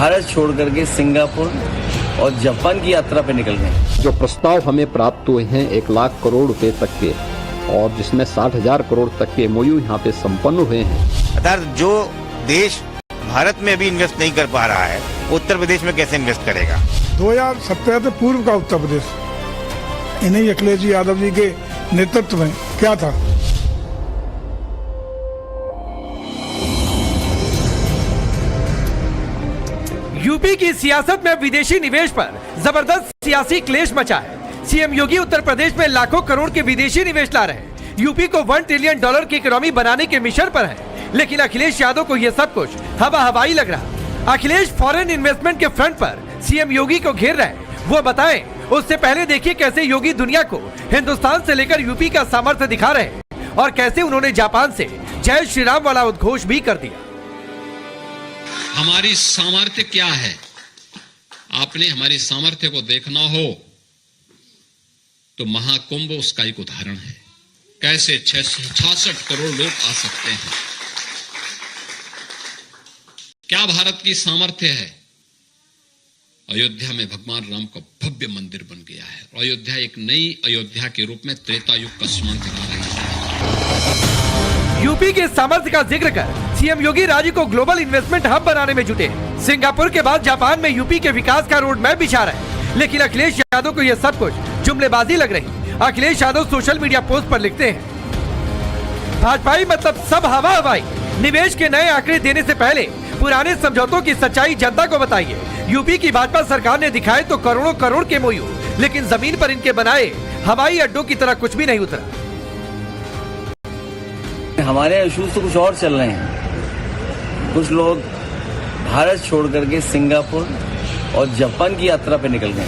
भारत छोड़ करके सिंगापुर और जापान की यात्रा पे निकल गए। जो प्रस्ताव हमें प्राप्त हुए हैं 1 लाख करोड़ रुपए तक के, और जिसमें 60,000 करोड़ तक के MOU यहाँ पे संपन्न हुए हैं। अर्थात जो देश भारत में अभी इन्वेस्ट नहीं कर पा रहा है, उत्तर प्रदेश में कैसे इन्वेस्ट करेगा। 2017 से पूर्व का उत्तर प्रदेश इन्हीं अखिलेश जी यादव जी के नेतृत्व में क्या था। यूपी की सियासत में विदेशी निवेश पर जबरदस्त सियासी क्लेश मचा है। सीएम योगी उत्तर प्रदेश में लाखों करोड़ के विदेशी निवेश ला रहे हैं। यूपी को $1 ट्रिलियन की इकोनॉमी बनाने के मिशन पर है, लेकिन अखिलेश यादव को यह सब कुछ हवा हवाई लग रहा। अखिलेश फॉरेन इन्वेस्टमेंट के फ्रंट पर सीएम योगी को घेर रहे हैं। वो बताएं, उससे पहले देखिए कैसे योगी दुनिया को हिंदुस्तान से लेकर यूपी का सामर्थ्य दिखा रहे हैं और कैसे उन्होंने जापान से जय श्री राम वाला उद्घोष भी कर दिया। हमारी सामर्थ्य क्या है? आपने हमारी सामर्थ्य को देखना हो तो महाकुंभ उसका एक उदाहरण है। कैसे 66 करोड़ लोग आ सकते हैं। क्या भारत की सामर्थ्य है? अयोध्या में भगवान राम का भव्य मंदिर बन गया है। अयोध्या एक नई अयोध्या के रूप में त्रेता युग का स्मरण करा रही है। यूपी के सामर्थ्य का जिक्र कर सीएम योगी राज्य को ग्लोबल इन्वेस्टमेंट हब बनाने में जुटे। सिंगापुर के बाद जापान में यूपी के विकास का रोड मैप बिछा रहे हैं, लेकिन अखिलेश यादव को यह सब कुछ जुमलेबाजी लग रही। Akhilesh Yadav social media post पर लिखते हैं, भाजपाई मतलब सब हवा हवाई। निवेश के नए आंकड़े देने से पहले पुराने समझौतों की सच्चाई जनता को बताइए। यूपी की भाजपा सरकार ने दिखाए तो करोड़ों करोड़ के MOU, लेकिन जमीन पर इनके बनाए हवाई अड्डों की तरह कुछ भी नहीं उतरा। हमारे इश्यूज तो कुछ और चल रहे हैं। कुछ लोग भारत छोड़ करके सिंगापुर और जापान की यात्रा पे निकल गए।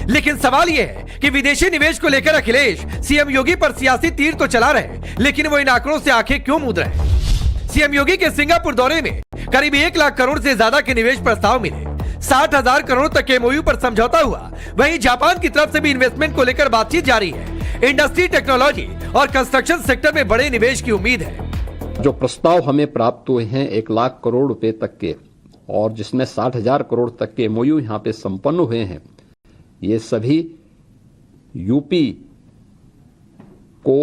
लेकिन सवाल यह है कि विदेशी निवेश को लेकर अखिलेश सीएम योगी पर सियासी तीर तो चला रहे हैं, लेकिन वो इन आंकड़ों से आंखें क्यों मूंद रहे हैं? सीएम योगी के सिंगापुर दौरे में करीब 1 लाख करोड़ से ज्यादा के निवेश प्रस्ताव मिले। 60,000 करोड़ तक के MOU पर समझौता हुआ। वहीं जापान की तरफ से भी इन्वेस्टमेंट को लेकर बातचीत जारी है। इंडस्ट्री, टेक्नोलॉजी और कंस्ट्रक्शन सेक्टर में बड़े निवेश की उम्मीद है। जो प्रस्ताव हमें प्राप्त हुए हैं 1 लाख करोड़ रुपए तक के, और जिसमें 60,000 करोड़ तक के MOU यहाँ पे संपन्न हुए हैं, ये सभी यूपी को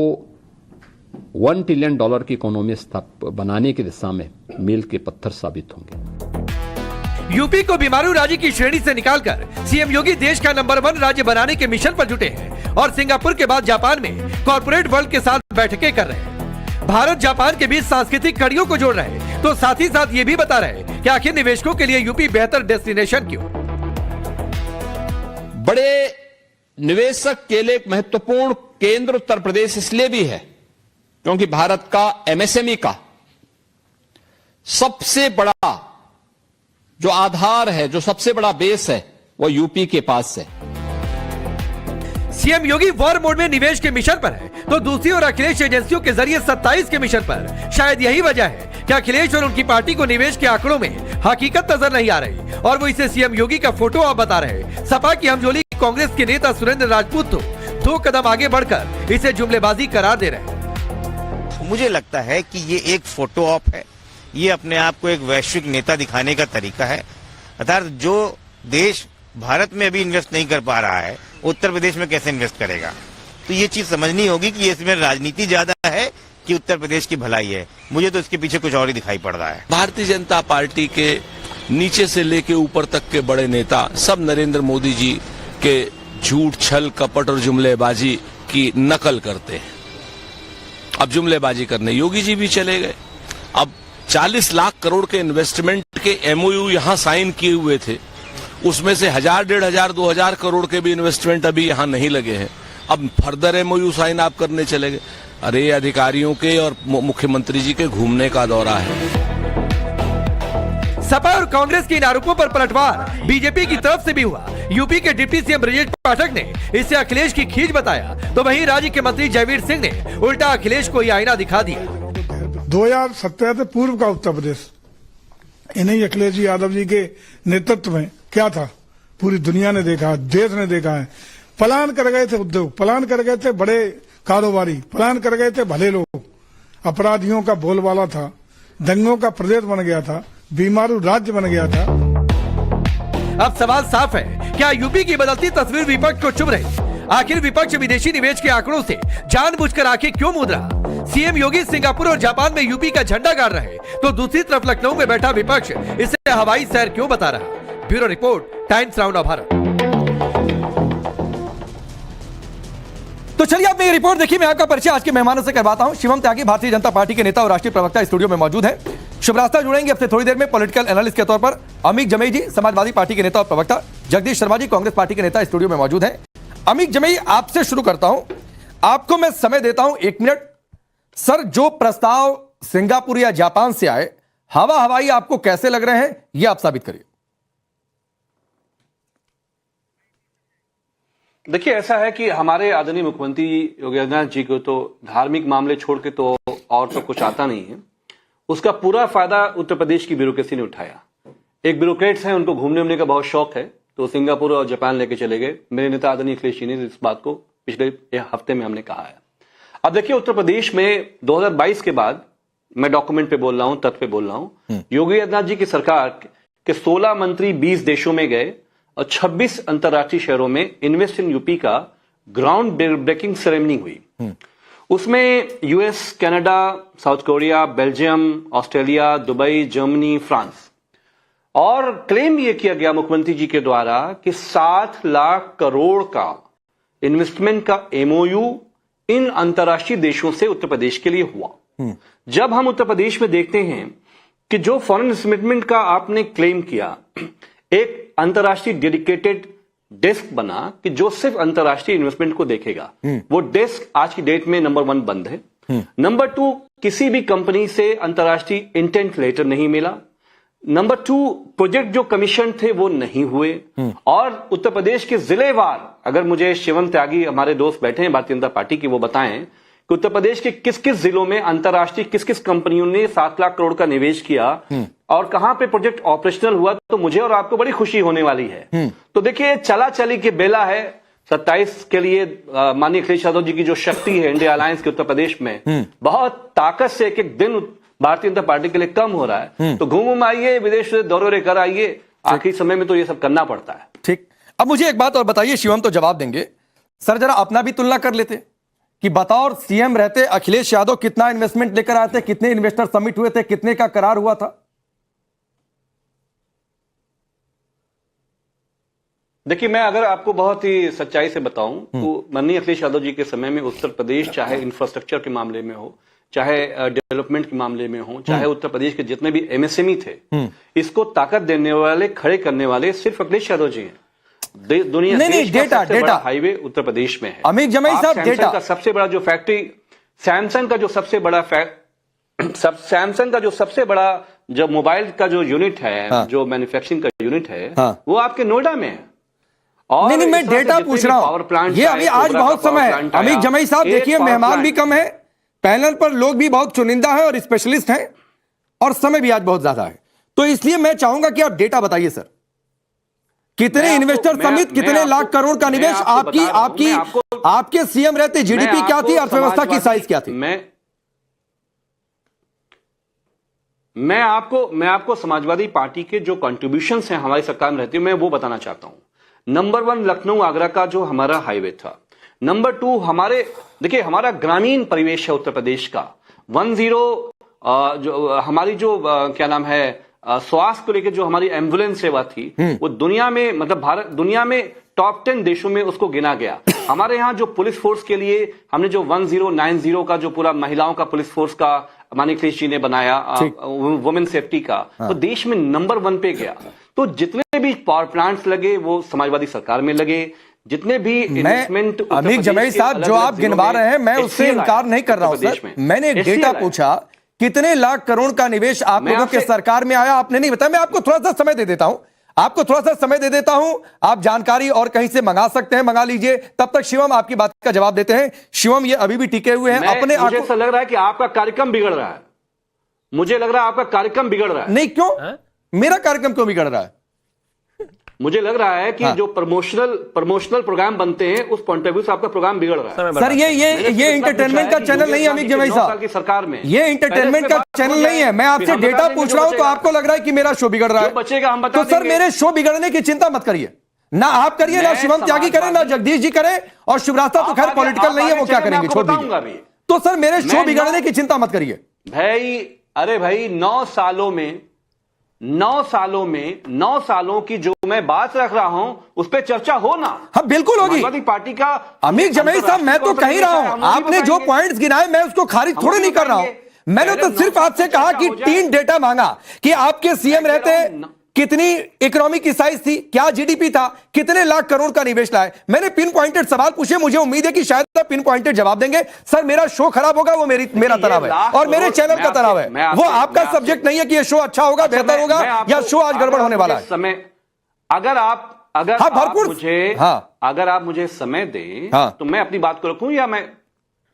$1 ट्रिलियन की इकोनॉमी बनाने की दिशा में मील के पत्थर साबित होंगे। यूपी को बीमारू राज्य की श्रेणी से निकालकर सीएम योगी देश का नंबर 1 राज्य बनाने के मिशन पर जुटे हैं और सिंगापुर के बाद जापान में कॉर्पोरेट वर्ल्ड के साथ बैठकें कर रहे हैं। भारत जापान के बीच सांस्कृतिक कड़ियों को जोड़ रहे हैं, तो साथ ही साथ ये भी बता रहे हैं कि आखिर निवेशकों के लिए यूपी बेहतर डेस्टिनेशन क्यों। बड़े निवेशक के लिए एक महत्वपूर्ण केंद्र उत्तर प्रदेश इसलिए भी है क्योंकि भारत का MSME का सबसे बड़ा जो आधार है, जो सबसे बड़ा बेस है, वो यूपी के पास है। सीएम योगी वॉर मोड में निवेश के मिशन पर है, तो दूसरी ओर अखिलेश एजेंसियों के जरिए 27 के मिशन पर। शायद यही वजह है कि अखिलेश और उनकी पार्टी को निवेश के आंकड़ों में हकीकत नजर नहीं आ रही और वो इसे सीएम योगी का फोटो आप बता रहे हैं। सपा की हमजोली कांग्रेस के नेता सुरेंद्र राजपूत तो 2 कदम आगे बढ़कर इसे जुमलेबाजी करार दे रहे हैं। मुझे लगता है कि ये एक फोटो ऑप है। ये अपने आप को एक वैश्विक नेता दिखाने का तरीका है। अर्थात जो देश भारत में अभी इन्वेस्ट नहीं कर पा रहा है, उत्तर प्रदेश में कैसे इन्वेस्ट करेगा। तो ये चीज समझनी होगी कि इसमें राजनीति ज्यादा है कि उत्तर प्रदेश की भलाई है। मुझे तो इसके पीछे कुछ और ही दिखाई पड़ रहा है। भारतीय जनता पार्टी के नीचे से लेके ऊपर तक के बड़े नेता सब नरेंद्र मोदी जी के झूठ, छल, कपट और जुमलेबाजी की नकल करते हैं। अब जुमलेबाजी करने योगी जी भी चले गए। अब 40 लाख करोड़ के इन्वेस्टमेंट के MOU यहां साइन किए हुए थे, उसमें से 1000, 1500, 2000 करोड़ के भी इन्वेस्टमेंट अभी यहां नहीं लगे हैं। अब फर्दर MOU साइन आप करने चले गए। अरे अधिकारियों के और मुख्यमंत्री जी के घूमने का दौरा है। सपा और कांग्रेस के इन आरोपों पर पलटवार बीजेपी की तरफ से भी हुआ। यूपी के डिप्टी सीएम ब्रजेश पाठक ने इसे अखिलेश की खींच बताया, तो वहीं राज्य के मंत्री जयवीर सिंह ने उल्टा अखिलेश को ये आईना दिखा दिया। 2017 से पूर्व का उत्तर प्रदेश इन्हीं अखिलेश जी यादव जी के नेतृत्व में क्या था, पूरी दुनिया ने देखा, देश ने देखा है। पलायन कर गए थे उद्योग, पलायन कर गए थे बड़े कारोबारी, पलायन कर गए थे भले लोग। अपराधियों का बोलबाला था, दंगों का प्रदेश बन गया था। बीमारू राज्य बन गया था। अब सवाल साफ है, क्या यूपी की बदलती तस्वीर विपक्ष को चुभ रही? आखिर विपक्ष विदेशी निवेश के आंकड़ों से जानबूझकर आंखें क्यों मूंद रहा? सीएम योगी सिंगापुर और जापान में यूपी का झंडा गाड़ रहे, तो दूसरी तरफ लखनऊ में बैठा विपक्ष इसे हवाई सैर क्यों बता रहा? Bureau report, times now Bharat. तो चलिए आप मेरी रिपोर्ट देखिए। मैं आपका परिचय आज के मेहमानों से करवाता हूं। शिवम त्यागी भारतीय जनता पार्टी के नेता और राष्ट्रीय प्रवक्ता स्टूडियो में मौजूद हैं। शुभ रास्ता जुड़ेंगे अब से थोड़ी देर में पॉलिटिकल एनालिस्ट के तौर पर अमित जमेई जी, समाजवादी पार्टी के नेता और प्रवक्ता। जगदीश शर्मा जी, कांग्रेस पार्टी के नेता, स्टूडियो में मौजूद हैं। अमित जमेई, आपसे शुरू करता हूं। आपको मैं समय देता हूं 1 मिनट। सर, जो प्रस्ताव सिंगापुर या जापान से आए, हवा हवाई आपको कैसे लग रहे हैं, यह आप साबित करिए। देखिए, ऐसा है कि हमारे आदरणीय मुख्यमंत्री योगी आदित्यनाथ जी को तो धार्मिक मामले छोड़ के तो और तो कुछ आता नहीं है। उसका पूरा फायदा उत्तर प्रदेश की ब्यूरोक्रेसी ने उठाया। एक ब्यूरोक्रेट्स हैं, उनको घूमने उमने का बहुत शौक है, तो सिंगापुर और जापान लेके चले गए। मेरे नेता आदरणीय अखिलेश जी ने इस बात को पिछले हफ्ते में हमने कहा है। अब देखिए, उत्तर प्रदेश में 2022 के बाद, मैं डॉक्यूमेंट पे बोल रहा हूं, तथ्य पे बोल रहा हूं, योगी आदित्यनाथ जी की सरकार के 16 मंत्री 20 देशों में गए और 26 अंतर्राष्ट्रीय शहरों में इन्वेस्ट इन यूपी का ग्राउंड ब्रेकिंग सेरेमनी हुई। उसमें US, Canada, south Korea, Belgium, Australia, Dubai, Germany, France, और क्लेम यह किया गया मुख्यमंत्री जी के द्वारा कि 7 लाख करोड़ का इन्वेस्टमेंट का एमओयू इन अंतर्राष्ट्रीय देशों से उत्तर प्रदेश के लिए हुआ। जब हम उत्तर प्रदेश में देखते हैं कि जो फॉरेन इन्वेस्टमेंट का आपने क्लेम किया, एक अंतर्राष्ट्रीय डेडिकेटेड डेस्क बना कि जो सिर्फ अंतर्राष्ट्रीय इन्वेस्टमेंट को देखेगा, वो डेस्क आज की डेट में नंबर 1 बंद है। नंबर 2, किसी भी कंपनी से अंतर्राष्ट्रीय इंटेंट लेटर नहीं मिला। नंबर 2, प्रोजेक्ट जो कमीशन थे वो नहीं हुए। और उत्तर प्रदेश के जिलेवार, अगर मुझे शिवम त्यागी, हमारे दोस्त बैठे हैं भारतीय जनता पार्टी के, वो बताएं कि उत्तर प्रदेश के किस किस जिलों में अंतर्राष्ट्रीय किस किस कंपनियों ने 7 लाख करोड़ का निवेश किया और कहां पे प्रोजेक्ट ऑपरेशनल हुआ, तो मुझे और आपको बड़ी खुशी होने वाली है। तो देखिए, चला चली के बेला है 27 के लिए। माननीय अखिलेश यादव जी की जो शक्ति है इंडिया अलायंस के उत्तर प्रदेश में, बहुत ताकत से एक एक दिन भारतीय जनता पार्टी के लिए कम हो रहा है। तो घूम आइए, विदेश से दौरे कर आइए, आखिरी समय में तो ये सब करना पड़ता है। ठीक, अब मुझे एक बात और बताइए, शिवम तो जवाब देंगे। सर, जरा अपना भी तुलना कर लेते कि बतौर सीएम रहते अखिलेश यादव कितना इन्वेस्टमेंट लेकर आए थे, कितने इन्वेस्टर समिट हुए थे, कितने का करार हुआ था? देखिए, मैं अगर आपको बहुत ही सच्चाई से बताऊं तो माननीय अखिलेश यादव जी के समय में उत्तर प्रदेश, चाहे इंफ्रास्ट्रक्चर के मामले में हो, चाहे डेवलपमेंट के मामले में हो, चाहे उत्तर प्रदेश के जितने भी एमएसएमई थे, इसको ताकत देने वाले, खड़े करने वाले सिर्फ अखिलेश यादव जी हैं। दुनिया नहीं, डेटा हाईवे उत्तर प्रदेश में है। अमित जमेई साहब, डेटा का सबसे बड़ा जो फैक्ट्री, सैमसंग का जो सबसे बड़ा जो मोबाइल का जो यूनिट है, जो मैन्युफैक्चरिंग का यूनिट है, वो आपके नोएडा में है। और नहीं, मैं डेटा पूछ रहा हूं। ये अभी आज बहुत समय है। अमित जमेई साहब, देखिए, मेहमान भी कम है, पैनल पर लोग भी बहुत चुनिंदा है और स्पेशलिस्ट हैं, और समय भी आज बहुत ज्यादा है, तो इसलिए मैं चाहूंगा कि आप डेटा बताइए सर। कितने इन्वेस्टर समित, कितने लाख करोड़ का निवेश, आपके सीएम रहते जीडीपी क्या थी, अर्थव्यवस्था की साइज क्या थी? मैं आपको समाजवादी पार्टी के जो कंट्रीब्यूशंस हैं हमारी सरकार में रहती है, मैं वो बताना चाहता हूं। नंबर 1, लखनऊ आगरा का जो हमारा हाईवे था। नंबर 2, देखिए, हमारा ग्रामीण परिवेश है उत्तर प्रदेश का। 10 जो हमारी जो क्या नाम है, स्वास्थ्य को लेकर जो हमारी एम्बुलेंस सेवा थी, वो दुनिया में, मतलब दुनिया में टॉप 10 देशों में उसको गिना गया। हमारे यहाँ जो पुलिस फोर्स के लिए हमने जो 1090 का जो पूरा महिलाओं का पुलिस फोर्स का माननीय अखिलेश जी ने बनाया, वुमेन सेफ्टी का, तो देश में नंबर 1 पे गया। तो जितने भी पावर प्लांट्स लगे वो समाजवादी सरकार में लगे। जितने भी इन्वेस्टमेंट, अमित जमेई साहब, जो आप गिनवा रहे हैं, मैं उससे इनकार नहीं कर रहा हूं सर। मैंने एक डेटा पूछा, कितने लाख करोड़ का निवेश आप लोगों के सरकार में आया, आपने नहीं बताया। मैं आपको थोड़ा सा समय दे देता हूं, आप जानकारी और कहीं से मंगा सकते हैं, मंगा लीजिए। तब तक शिवम आपकी बात का जवाब देते हैं। शिवम, ये अभी भी टिके हुए हैं अपने। मुझे ऐसा लग रहा है कि आपका कार्यक्रम बिगड़ रहा है। मुझे लग रहा है आपका कार्यक्रम बिगड़ रहा है। नहीं, क्यों? मेरा कार्यक्रम क्यों बिगड़ रहा है? मुझे लग रहा है कि जो प्रमोशनल प्रोग्राम बनते हैं उस पॉइंट ऑफ व्यू से आपका प्रोग्राम बिगड़ रहा है। सर ये इंटरटेनमेंट का चैनल नहीं है अमित जमाई साहब की सरकार में, ये इंटरटेनमेंट का चैनल नहीं है। मैं आपसे डेटा पूछ रहा हूं तो आपको लग रहा है कि मेरा शो बिगड़ रहा है। बचेगा हम बता तो सर मेरे शो बिगड़ने की चिंता मत करिए, ना आप करिए, ना शिवम त्यागी करें, ना जगदीश जी करें, और शिवराज साहब तो खैर पॉलिटिकल नहीं है, वो क्या करेंगे, छोड़ दीजिए। तो सर मेरे शो बिगड़ने की चिंता मत करिए भाई। अरे भाई 9 सालों की जो मैं बात रख रहा हूं उस पर चर्चा हो ना। हाँ बिल्कुल होगी। समाजवादी पार्टी का अमित जमाई साहब मैं तो कह ही रहा हूं, आपने जो पॉइंट्स गिनाए मैं उसको खारिज थोड़ी नहीं कर रहा हूं। मैंने तो सिर्फ आपसे कहा कि 3 डेटा मांगा कि आपके सीएम रहते कितनी इकोनॉमी की साइज थी, क्या जीडीपी था, कितने लाख करोड़ का निवेश लाए। मैंने पिन पॉइंटेड सवाल पूछे, मुझे उम्मीद है कि शायद आप पिन पॉइंटेड जवाब देंगे। सर मेरा शो खराब होगा वो मेरा तनाव है और मेरे चैनल का तनाव है, वो आपका सब्जेक्ट नहीं है कि ये शो अच्छा होगा, बेहतर होगा, या शो आज गड़बड़ होने वाला है। समय अगर आप मुझे समय दें तो मैं अपनी बात को रखूं, या मैं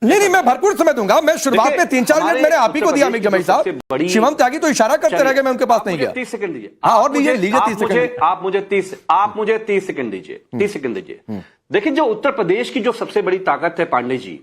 नहीं मैं भरपूर समय दूंगा। मैं शुरुआत में 3-4 मिनट मैंने आप ही को दिया अमित जमाई साहब, शिवम त्यागी तो इशारा करते रह गए, मैं उनके पास नहीं गया। 30 सेकंड दीजिए। हाँ और लीजिए 30 सेकंड। आप मुझे 30 सेकंड दीजिए, 30 सेकंड दीजिए। देखिए जो उत्तर प्रदेश की जो सबसे बड़ी ताकत है पांडे जी,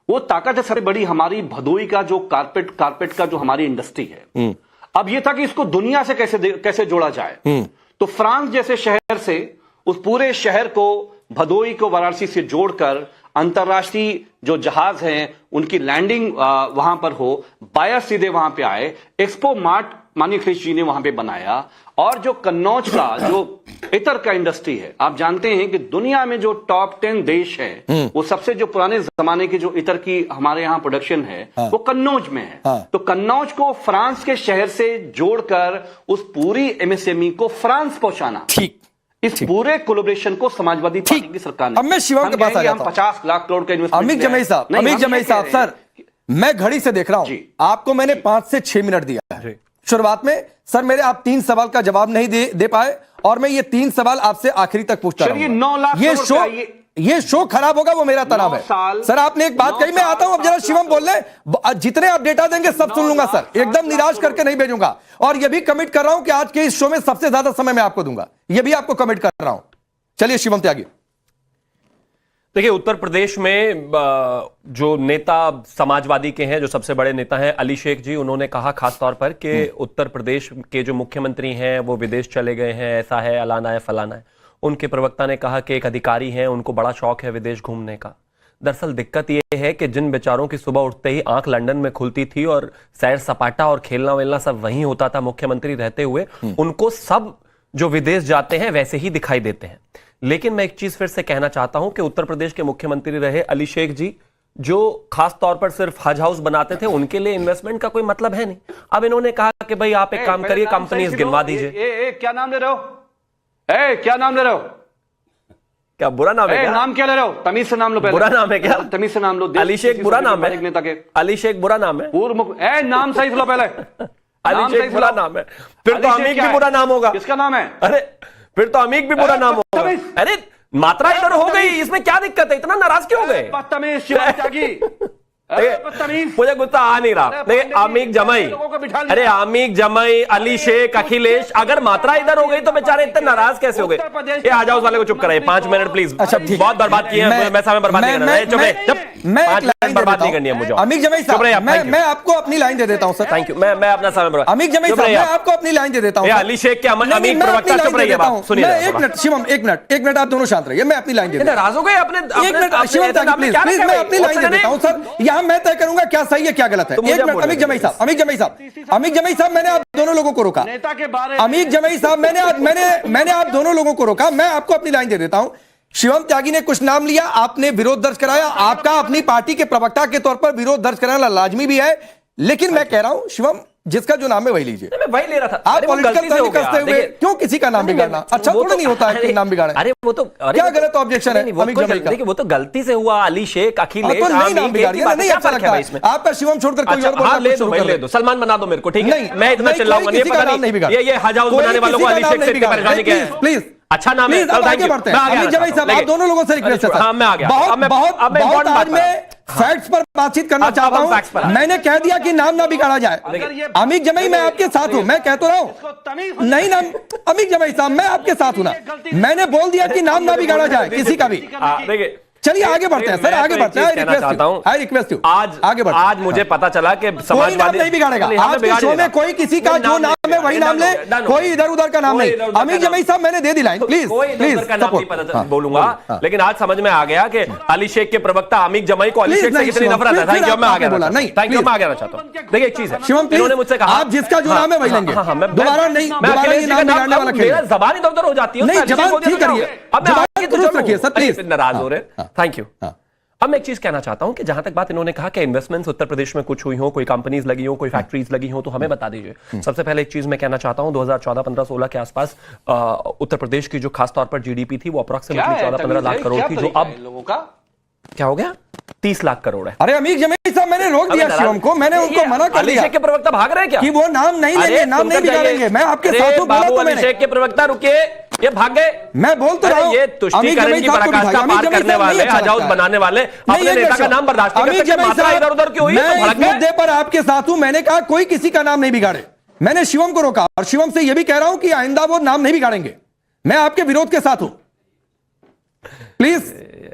वो ताकत है सबसे बड़ी हमारी भदोई का जो कारपेट का जो हमारी इंडस्ट्री है। अब ये था कि इसको दुनिया से कैसे जोड़ा जाए, तो फ्रांस जैसे शहर से उस पूरे शहर को, भदोई को वाराणसी से जोड़कर अंतरराष्ट्रीय जो जहाज हैं उनकी लैंडिंग वहां पर हो, बायर सीधे वहां पे आए, एक्सपो मार्ट माननीय अखिलेश जी ने वहां पे बनाया। और जो कन्नौज का जो इतर का इंडस्ट्री है, आप जानते हैं कि दुनिया में जो टॉप 10 देश है वो सबसे जो पुराने जमाने की जो इतर की हमारे यहाँ प्रोडक्शन है वो कन्नौज में है। तो कन्नौज को फ्रांस के शहर से जोड़कर उस पूरी एमएसएमई को फ्रांस पहुंचाना, ठीक, इस पूरे कोलैबोरेशन को समाजवादी पार्टी की सरकार ने। अब मैं शिवम के पास आ जाता हूं। 50 लाख करोड़ का इन्वेस्टमेंट। अमित जमाई साहब सर मैं घड़ी से देख रहा हूं, आपको मैंने 5 से 6 मिनट दिया है शुरुआत में। सर मेरे आप 3 सवाल का जवाब नहीं दे पाए और मैं ये 3 सवाल आपसे आखिरी तक पूछता रहा। 9 लाख ये शो खराब होगा वो मेरा तनाव है। सर आपने एक बात कही, मैं आता हूं अब जरा शिवम बोल रहे, जितने आप डेटा देंगे सब सुन लूंगा सर, एकदम निराश करके नहीं भेजूंगा। और ये भी कमिट कर रहा हूं कि आज के इस शो में सबसे ज्यादा समय मैं आपको दूंगा, ये भी आपको कमिट कर रहा हूं। चलिए शिवम त्यागी। देखिए उत्तर प्रदेश में जो नेता समाजवादी के हैं, जो सबसे बड़े नेता हैं अली शेख जी, उन्होंने कहा खास तौर पर कि उत्तर प्रदेश के जो मुख्यमंत्री हैं वो विदेश चले गए हैं, ऐसा है, अलाना है, फलाना है। उनके प्रवक्ता ने कहा कि एक अधिकारी हैं, उनको बड़ा शौक है विदेश घूमने का। दरअसल दिक्कत यह है कि जिन बेचारों की सुबह उठते ही आंख लंदन में खुलती थी और सैर सपाटा और खेलना वेलना सब वहीं होता था मुख्यमंत्री रहते हुए, उनको सब जो विदेश जाते हैं वैसे ही दिखाई देते हैं। लेकिन मैं एक चीज फिर से कहना चाहता हूं कि उत्तर प्रदेश के मुख्यमंत्री रहे अली शेख जी, जो खास तौर पर सिर्फ हज हाउस बनाते थे, उनके लिए इन्वेस्टमेंट का कोई मतलब है नहीं। अब इन्होंने कहा कि भाई आप एक काम करिए, कंपनीज गिनवा दीजिए। क्या नाम ले रहे हो? क्या नाम ले रहे हो? क्या बुरा नाम है? नाम क्या ले रहे हो? तमीज से नाम लो पहले। बुरा नाम है क्या? तमीज से नाम लो। अली शेख बुरा नाम है? नेता के अली शेख बुरा नाम है? पूर्व नाम सही लो पहले। अली शेख बुरा नाम है, फिर तो अमीक भी बुरा नाम होगा। किसका नाम है? अरे फिर तो अमीक भी बुरा नाम होगा। अरे मात्रा इधर हो गई, इसमें क्या दिक्कत है? इतना नाराज क्यों हो गए? बदतमीज शिवाजी त्यागी। मुझे गुस्सा आ नहीं रहा। देखिए आमिक जमाई, अरे आमिक जमाई, अली शेख, अखिलेश, अगर मात्रा इधर हो गई तो बेचारे इतने नाराज कैसे हो गए? ये आ जाओ वाले को चुप कराइए 5 मिनट प्लीज। अच्छा बहुत बर्बाद किए हैं, मैं समय बर्बाद नहीं करना है। चुप रहे, 5 मिनट बर्बाद नहीं करनी है मुझे। अमिक जमाई साहब मैं आपको अपनी लाइन दे देता हूं सर। Thank you. मैं अपना समय बर्बाद। अमिक जमाई साहब मैं आपको अपनी लाइन दे देता हूं। अली शेख के अमीक प्रवक्ता चुप रहिए, सुनिए। एक मिनट शिवम, एक मिनट आप दोनों शांत रहिए, मैं अपनी लाइन दे देता हूं। नाराज हो गए अपने? एक मिनट शिवम प्लीज, मैं अपनी लाइन दे देता हूं सर। यहां मैं तय करूंगा क्या सही है क्या गलत है। एक मिनट अमिक जमाई साहब मैंने आप दोनों लोगों को रोका। अमिक जमाई साहब मैंने आप दोनों लोगों को रोका। मैं आपको अपनी लाइन दे देता हूं। शिवम त्यागी ने कुछ नाम लिया, आपने विरोध दर्ज कराया। आपका अपनी पार्टी के प्रवक्ता के तौर पर विरोध दर्ज कराना लाजमी भी है, लेकिन मैं कह रहा हूं शिवम जिसका जो नाम है वही लीजिए। मैं वही ले रहा था। आप पॉलिटिकल तर्क करते हुए क्यों किसी का नाम बिगाड़ना? अच्छा थोड़ा नहीं होता है कि नाम बिगाड़े। अरे वो तो क्या गलत ऑब्जेक्शन है अमिक जमाई का? देखिए वो तो गलती से हुआ। अली शेख, अखिलेश, नहीं नाम बिगाड़िए, नहीं अच्छा लगता है आपका शिवम छोड़कर कोई और बोलना। ले दो, सलमान बना दो मेरे को, ठीक है? मैं इतना चिल्लाऊंगा नहीं। ये हज हाउस बनाने वालों को अली शेख से इतनी परेशानी क्या है? प्लीज अच्छा नाम है। आगे बढ़ते हैं। अमित जमाई साहब आप दोनों लोगों से रिक्वेस्ट है सर। हाँ मैं आ गया। बहुत फैक्ट्स पर बातचीत करना अब चाहता हम facts पर हूं। आए। मैंने कह दिया कि नाम ना बिगाड़ा जाए। अमित जमई मैं आपके साथ हूं, मैं कह तो रहा हूं। नहीं नाम अमित जमई साहब, मैं आपके साथ हूं ना। मैंने बोल दिया कि नाम ना बिगाड़ा जाए किसी का भी। देखिए चलिए आगे बढ़ते हैं सर, आगे बढ़ते हैं। आई रिक्वेस्ट यू आज आगे बढ़ते हैं। आज मुझे पता चला कि कोई नाम समाजवादी नहीं बिगाड़ेगा आज के शो में। कोई किसी का जो नाम है वही नाम ले, कोई इधर उधर का नाम नहीं। अमित जमई साहब मैंने दे दी लाइन, प्लीज प्लीज का नाम नहीं पता बोलूंगा, लेकिन आज समझ में आ गया कि अली शेख के प्रवक्ता अमित जमई को अली शेख से कितनी नफरत है। थैंक यू, मैं आ गया बोला नहीं, थैंक यू, मैं आ गया चाहता हूं। देखिए एक चीज है, शिवम इन्होंने मुझसे कहा आप जिसका जो नाम है वही लेंगे, दोबारा नहीं, दोबारा ये नाम बिगाड़ने वाला खेल। मेरा जबान इधर उधर हो जाती है। नहीं जबान ठीक करिए, अब मैं आगे दुरुस्त रखिए सर प्लीज। नाराज हो रहे, थैंक यू। अब मैं एक चीज कहना चाहता हूं कि जहां तक बात इन्होंने कहा कि इन्वेस्टमेंट्स उत्तर प्रदेश में कुछ हुई हो, कोई कंपनीज लगी हो, कोई फैक्ट्रीज लगी हो, तो हमें बता दीजिए। सबसे पहले एक चीज मैं कहना चाहता हूं, 2014, 15, 16 के आसपास उत्तर प्रदेश की जो खास तौर पर जीडीपी थी वो अप्रोक्सीमेटली 14-15 लाख करोड़ थी, जो अब लोगों का क्या हो गया 30 लाख करोड़ है। अरे अमीर जमीन साहब मैंने रोक दिया शिवम को, मैंने उनको मना कर दिया के प्रवक्ता भाग रहे हैं क्या कि वो नाम नहीं लेंगे, नाम नहीं बिगाड़ेंगे। मैं आपके साथ हूं, बोला तो मैंने। के प्रवक्ता रुकिए, ये भाग गए। मैं बोल तो रहा हूं, ये तुष्टीकरण की पराकाष्ठा पार करने वाले, हजाउस बनाने वाले अपने नेता का नाम बर्दाश्त नहीं कर सकते। मात्रा इधर उधर क्यों हुई? मैं इस मुद्दे पर आपके साथ हूं। मैंने कहा कोई किसी का नाम नहीं बिगाड़े। मैंने शिवम को रोका और शिवम से यह भी कह रहा हूं कि आइंदा वो नाम नहीं बिगाड़ेंगे। मैं आपके विरोध के साथ हूं। प्लीज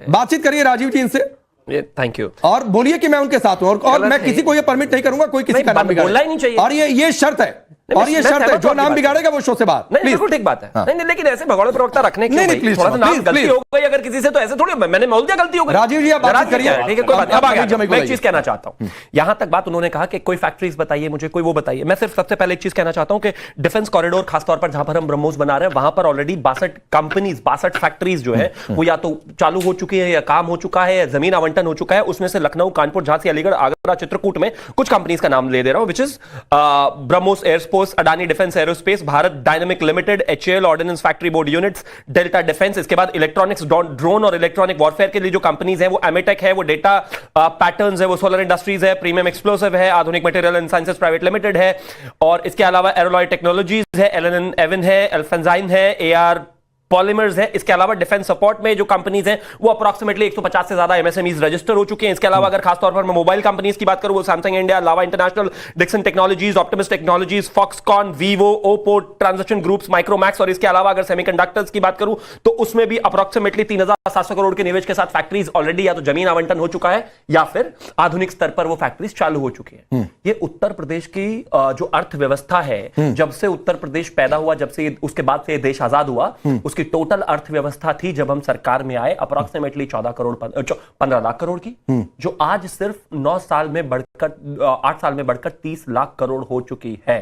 बातचीत करिए राजीव जी इनसे। Thank you. और बोलिए कि मैं उनके साथ हूं और मैं किसी को ये परमिट नहीं करूंगा कोई किसी का नाम बिगाड़े। बोलना ही नहीं चाहिए। और ये शर्त है, और ये शर्त है, जो नाम बिगाड़ेगा वो शो से बाहर। नहीं बिल्कुल ठीक बात है। नहीं लेकिन ऐसे भगोड़े प्रवक्ता रखने की थोड़ा सा नाम गलती हो गई अगर किसी से, तो ऐसे थोड़ी मैंने बोल दिया गलती हो गई। राजीव जी आप बात करिए, ठीक है कोई बात। अब आ गया मैं एक चीज कहना चाहता हूं। यहां तक बात उन्होंने कहा कि कोई फैक्ट्रीज बताइए मुझे, कोई वो बताइए। मैं सिर्फ सबसे पहले एक चीज कहना चाहता हूं कि डिफेंस कॉरिडोर खासतौर पर जहां पर हम ब्रह्मोस बना रहे हैं, वहां पर ऑलरेडी 62 कंपनीज, 62 फैक्ट्रीज जो है वो या तो चालू हो चुकी है या काम हो चुका है या जमीन आवंटन हो चुका है। उसमें से लखनऊ, कानपुर, झांसी, अलीगढ़, आगरा, चित्रकूट में कुछ कंपनीज का नाम ले दे रहा हूं, which is BrahMos aerospace, Adani defence aerospace, Bharat dynamic limited, HAL ordnance factory board units, delta defence. इसके बाद इलेक्ट्रॉनिक्स, ड्रोन और इलेक्ट्रॉनिक वॉरफेयर के लिए जो कंपनीज हैं वो एमेटेक है, वो डेटा पैटर्न्स है, वो सोलर इंडस्ट्रीज है, प्रीमियम एक्सप्लोसिव है, आधुनिक material and sciences private limited है, और इसके अलावा एरोलॉय टेक्नोलॉजीज है, एलन एवन है, एल्फेंजाइन है, एआर पॉलीमर्स है। इसके अलावा डिफेंस सपोर्ट में जो कंपनीज हैं वो अप्रोक्सीमेटली 150 से ज्यादा एमएसएमईज रजिस्टर हो चुके हैं। इसके अलावा अगर खासतौर पर मैं मोबाइल कंपनीज की बात करूं, वो Samsung India, Lava International, Dixon Technologies, Optimus Technologies, Foxconn, Vivo, Oppo, transaction groups, Micromax. और इसके अलावा अगर सेमीकंडक्टर्स की बात करूं तो उसमें भी अप्रोक्सीमेटली 3700 करोड़ के निवेश के साथ फैक्ट्रीज ऑलरेडी या तो जमीन आवंटन हो चुका है या फिर आधुनिक स्तर पर वो फैक्ट्रीज चालू हो चुकी है। ये उत्तर प्रदेश की जो अर्थव्यवस्था है, जब से उत्तर प्रदेश पैदा हुआ, जब से उसके बाद से देश आजाद हुआ, उसकी टोटल अर्थव्यवस्था थी जब हम सरकार में आए अप्रोक्सीमेटली 15 लाख करोड़ की, जो आज सिर्फ 9 साल में बढ़कर 8 साल में बढ़कर 30 लाख करोड़ हो चुकी है।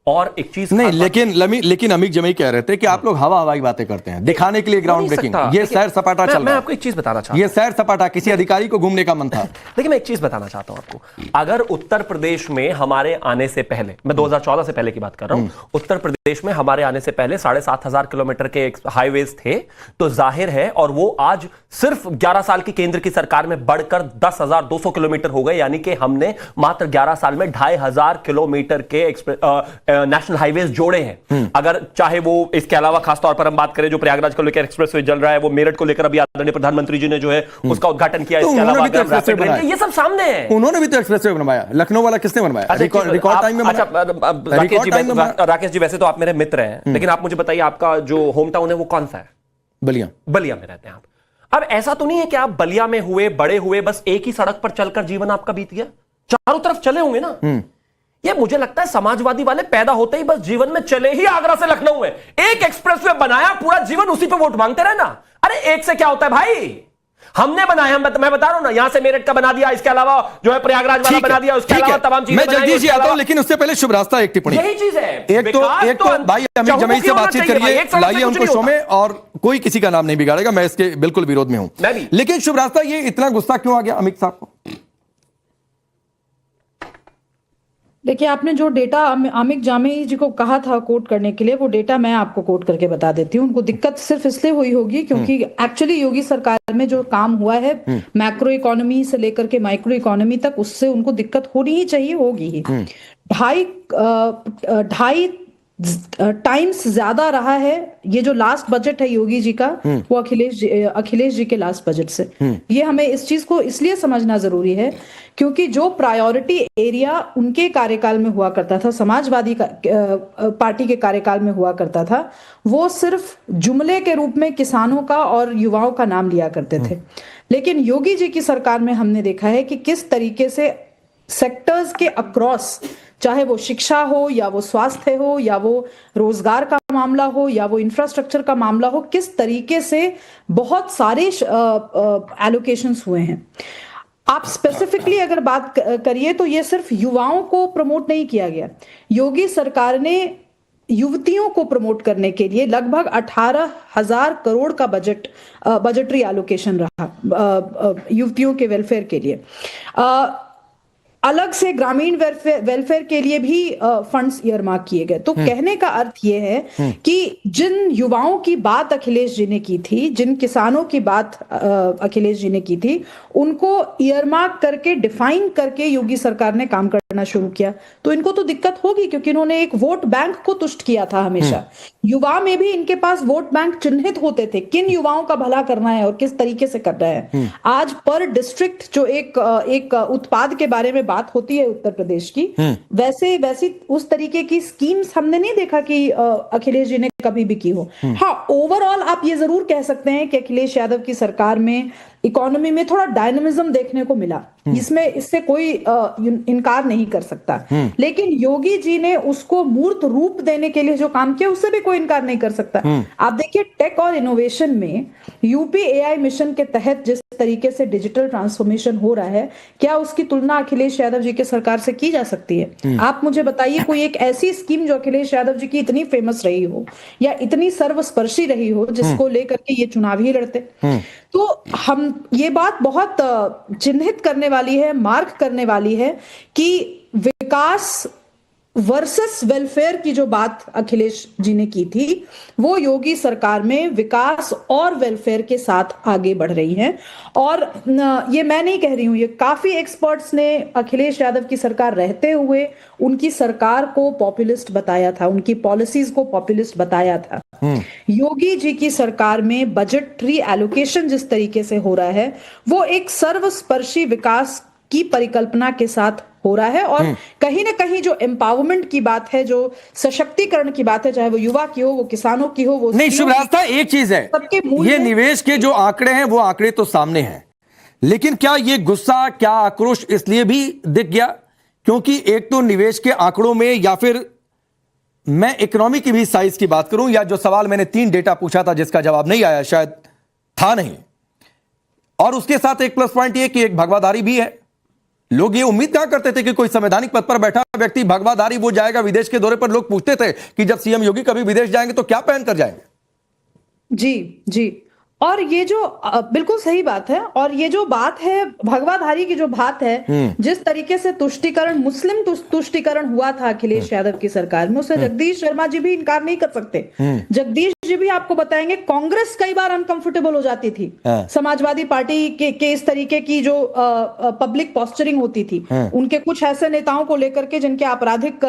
और एक चीज नहीं, लेकिन अमीर जमई कह रहे थे कि आप लोग हवा हवाई बातें करते हैं, दिखाने के लिए ग्राउंड ब्रेकिंग। ये सैर सपाटा चल रहा है। मैं आपको एक चीज बताना चाहता हूं, ये सैर सपाटा किसी अधिकारी को घूमने का मन था। देखिए मैं एक चीज बताना चाहता हूं आपको, अगर उत्तर प्रदेश में हमारे आने से पहले, मैं 2014 से पहले की बात कर रहा हूं, उत्तर प्रदेश में हमारे आने से पहले 7,500 किलोमीटर के हाईवेज थे, तो जाहिर है, और वो आज सिर्फ 11 साल की केंद्र की सरकार में बढ़कर 10,200 किलोमीटर हो गए। यानी कि हमने मात्र 11 साल में 2,500 किलोमीटर के नेशनल हाईवेज जोड़े हैं। अगर चाहे वो इसके अलावा खासतौर पर हम बात करें जो प्रयागराज को लेकर एक्सप्रेसवे चल रहा है, वो मेरठ को लेकर अभी आदरणीय प्रधानमंत्री जी ने जो है उसका उद्घाटन किया। इसके अलावा ये सब सामने है। उन्होंने भी तो एक्सप्रेसवे बनवाया। लखनऊ वाला किसने बनवाया? रिकॉर्ड टाइम में। राकेश जी वैसे तो आप मेरे मित्र हैं, लेकिन आप मुझे बताइए आपका जो होम टाउन है वो कौन सा है? बलिया। बलिया में रहते हैं आप। अब ऐसा तो नहीं है कि आप बलिया में हुए, बड़े हुए, बस एक ही सड़क पर चलकर जीवन आपका बीत गया, चारों तरफ चले होंगे ना। ये मुझे लगता है समाजवादी वाले पैदा होते ही बस जीवन में चले ही आगरा से लखनऊ में, एक एक्सप्रेसवे बनाया, पूरा जीवन उसी पे वोट मांगते रहना। अरे एक से क्या होता है भाई, हमने बनाया, मैं बता रहा हूं ना, यहां से मेरठ का बना दिया, इसके अलावा जो है प्रयागराज वाला बना दिया, उसके अलावा तमाम चीजें। मैं जल्दी से आता हूं, लेकिन उससे पहले शुभ रास्ता एक टिप्पणी। यही चीज है। एक तो भाई अमीर जमई से बातचीत करिए, लाइए उनको शो में, और कोई किसी का नाम नहीं बिगाड़ेगा, मैं इसके बिल्कुल विरोध में हूं। लेकिन शुभ रास्ता, ये इतना गुस्सा क्यों आ गया अमित साहब को? देखिए, आपने जो डेटा अमित जामी जी को कहा था कोट करने के लिए, वो डेटा मैं आपको कोट करके बता देती हूँ। उनको दिक्कत सिर्फ इसलिए हुई होगी क्योंकि एक्चुअली योगी सरकार में जो काम हुआ है मैक्रो इकोनॉमी से लेकर के माइक्रो इकोनॉमी तक, उससे उनको दिक्कत होनी ही चाहिए, होगी ही। 2.5 टाइम्स ज्यादा रहा है। ये जो लास्ट बजट है योगी जी का, वो अखिलेश जी के लास्ट बजट से। ये हमें इस चीज को इसलिए समझना जरूरी है क्योंकि जो प्रायोरिटी एरिया उनके कार्यकाल में हुआ करता था, समाजवादी पार्टी के कार्यकाल में हुआ करता था, वो सिर्फ जुमले के रूप में किसानों का और युवाओं का नाम लिया करते थे। लेकिन योगी जी की सरकार में हमने देखा है कि किस तरीके से सेक्टर्स के अक्रॉस, चाहे वो शिक्षा हो या वो स्वास्थ्य हो या वो रोजगार का मामला हो या वो इंफ्रास्ट्रक्चर का मामला हो, किस तरीके से बहुत सारे एलोकेशंस हुए हैं। आप स्पेसिफिकली अगर बात करिए तो ये सिर्फ युवाओं को प्रमोट नहीं किया गया। योगी सरकार ने युवतियों को प्रमोट करने के लिए लगभग 18,000 करोड़ का बजटरी एलोकेशन रहा युवतियों के वेलफेयर के लिए। अलग से ग्रामीण वेलफेयर के लिए भी फंड्स ईयरमार्क किए गए। तो कहने का अर्थ ये है कि जिन युवाओं की बात अखिलेश जी ने की थी, जिन किसानों की बात अखिलेश जी ने की थी, उनको ईयरमार्क करके, डिफाइन करके योगी सरकार ने काम करना शुरू किया। तो इनको तो दिक्कत होगी क्योंकि इन्होंने एक वोट बैंक को तुष्ट किया था हमेशा। युवा में भी इनके पास वोट बैंक चिन्हित होते थे, किन युवाओं का भला करना है और किस तरीके से करना है। आज पर डिस्ट्रिक्ट जो एक उत्पाद के बारे में बात होती है उत्तर प्रदेश की, वैसी उस तरीके की स्कीम्स हमने नहीं देखा कि अखिलेश जी ने कभी भी की हो। हाँ, ओवरऑल आप ये जरूर कह सकते हैं कि अखिलेश यादव की सरकार में इकोनॉमी में थोड़ा डायनामिज्म देखने को मिला, इससे कोई इनकार नहीं कर सकता। लेकिन योगी जी ने उसको मूर्त रूप देने के लिए जो काम किया, उससे भी कोई इनकार नहीं कर सकता। आप देखिए, टेक और इनोवेशन में यूपी एआई मिशन के तहत जिस तरीके से डिजिटल ट्रांसफॉर्मेशन हो रहा है, क्या उसकी तुलना अखिलेश यादव जी के सरकार से की जा सकती है? आप मुझे बताइए कोई एक ऐसी स्कीम जो अखिलेश यादव जी की इतनी फेमस रही हो या इतनी सर्वस्पर्शी रही हो जिसको लेकर के ये चुनाव ही लड़ते। तो हम ये बात बहुत चिन्हित करने वाली है, मार्क करने वाली है कि विकास वर्सेस वेलफेयर की जो बात अखिलेश जी ने की थी, वो योगी सरकार में विकास और वेलफेयर के साथ आगे बढ़ रही है। और ये मैं नहीं कह रही हूं, ये काफी एक्सपर्ट्स ने अखिलेश यादव की सरकार रहते हुए उनकी सरकार को पॉपुलिस्ट बताया था, उनकी पॉलिसीज को पॉपुलिस्ट बताया था। योगी जी की सरकार में बजटरी एलोकेशन जिस तरीके से हो रहा है, वो एक सर्वस्पर्शी विकास की परिकल्पना के साथ हो रहा है। और कहीं ना कहीं जो एम्पावरमेंट की बात है, जो सशक्तिकरण की बात है, चाहे वो युवा की हो, वो किसानों की हो, वो नहीं, शुभरास्ता एक चीज है, ये निवेश के जो आंकड़े हैं वो आंकड़े तो सामने हैं, लेकिन क्या ये गुस्सा, क्या आक्रोश इसलिए भी दिख गया क्योंकि एक तो निवेश के आंकड़ों में, या फिर मैं इकोनॉमी की भी साइज की बात करूं, या जो सवाल मैंने 3 डेटा पूछा था जिसका जवाब नहीं आया, शायद था नहीं, और उसके साथ एक प्लस पॉइंट ये कि एक भगवाधारी भी है। लोग ये उम्मीद क्या करते थे कि कोई संवैधानिक पद पर बैठा व्यक्ति भगवाधारी वो जाएगा विदेश के दौरे पर। लोग पूछते थे कि जब सीएम योगी कभी विदेश जाएंगे तो क्या पहन कर जाएंगे। जी, और ये जो बिल्कुल सही बात है, और ये जो बात है भगवाधारी की जो बात है, जिस तरीके से तुष्टीकरण, मुस्लिम तुष्टीकरण हुआ था अखिलेश यादव की सरकार में, उसे जगदीश शर्मा जी भी इनकार नहीं कर सकते। जगदीश जी भी आपको बताएंगे कांग्रेस कई बार अनकंफर्टेबल हो जाती थी समाजवादी पार्टी के इस तरीके की जो पब्लिक पॉस्चरिंग होती थी, उनके कुछ ऐसे नेताओं को लेकर के जिनके आपराधिक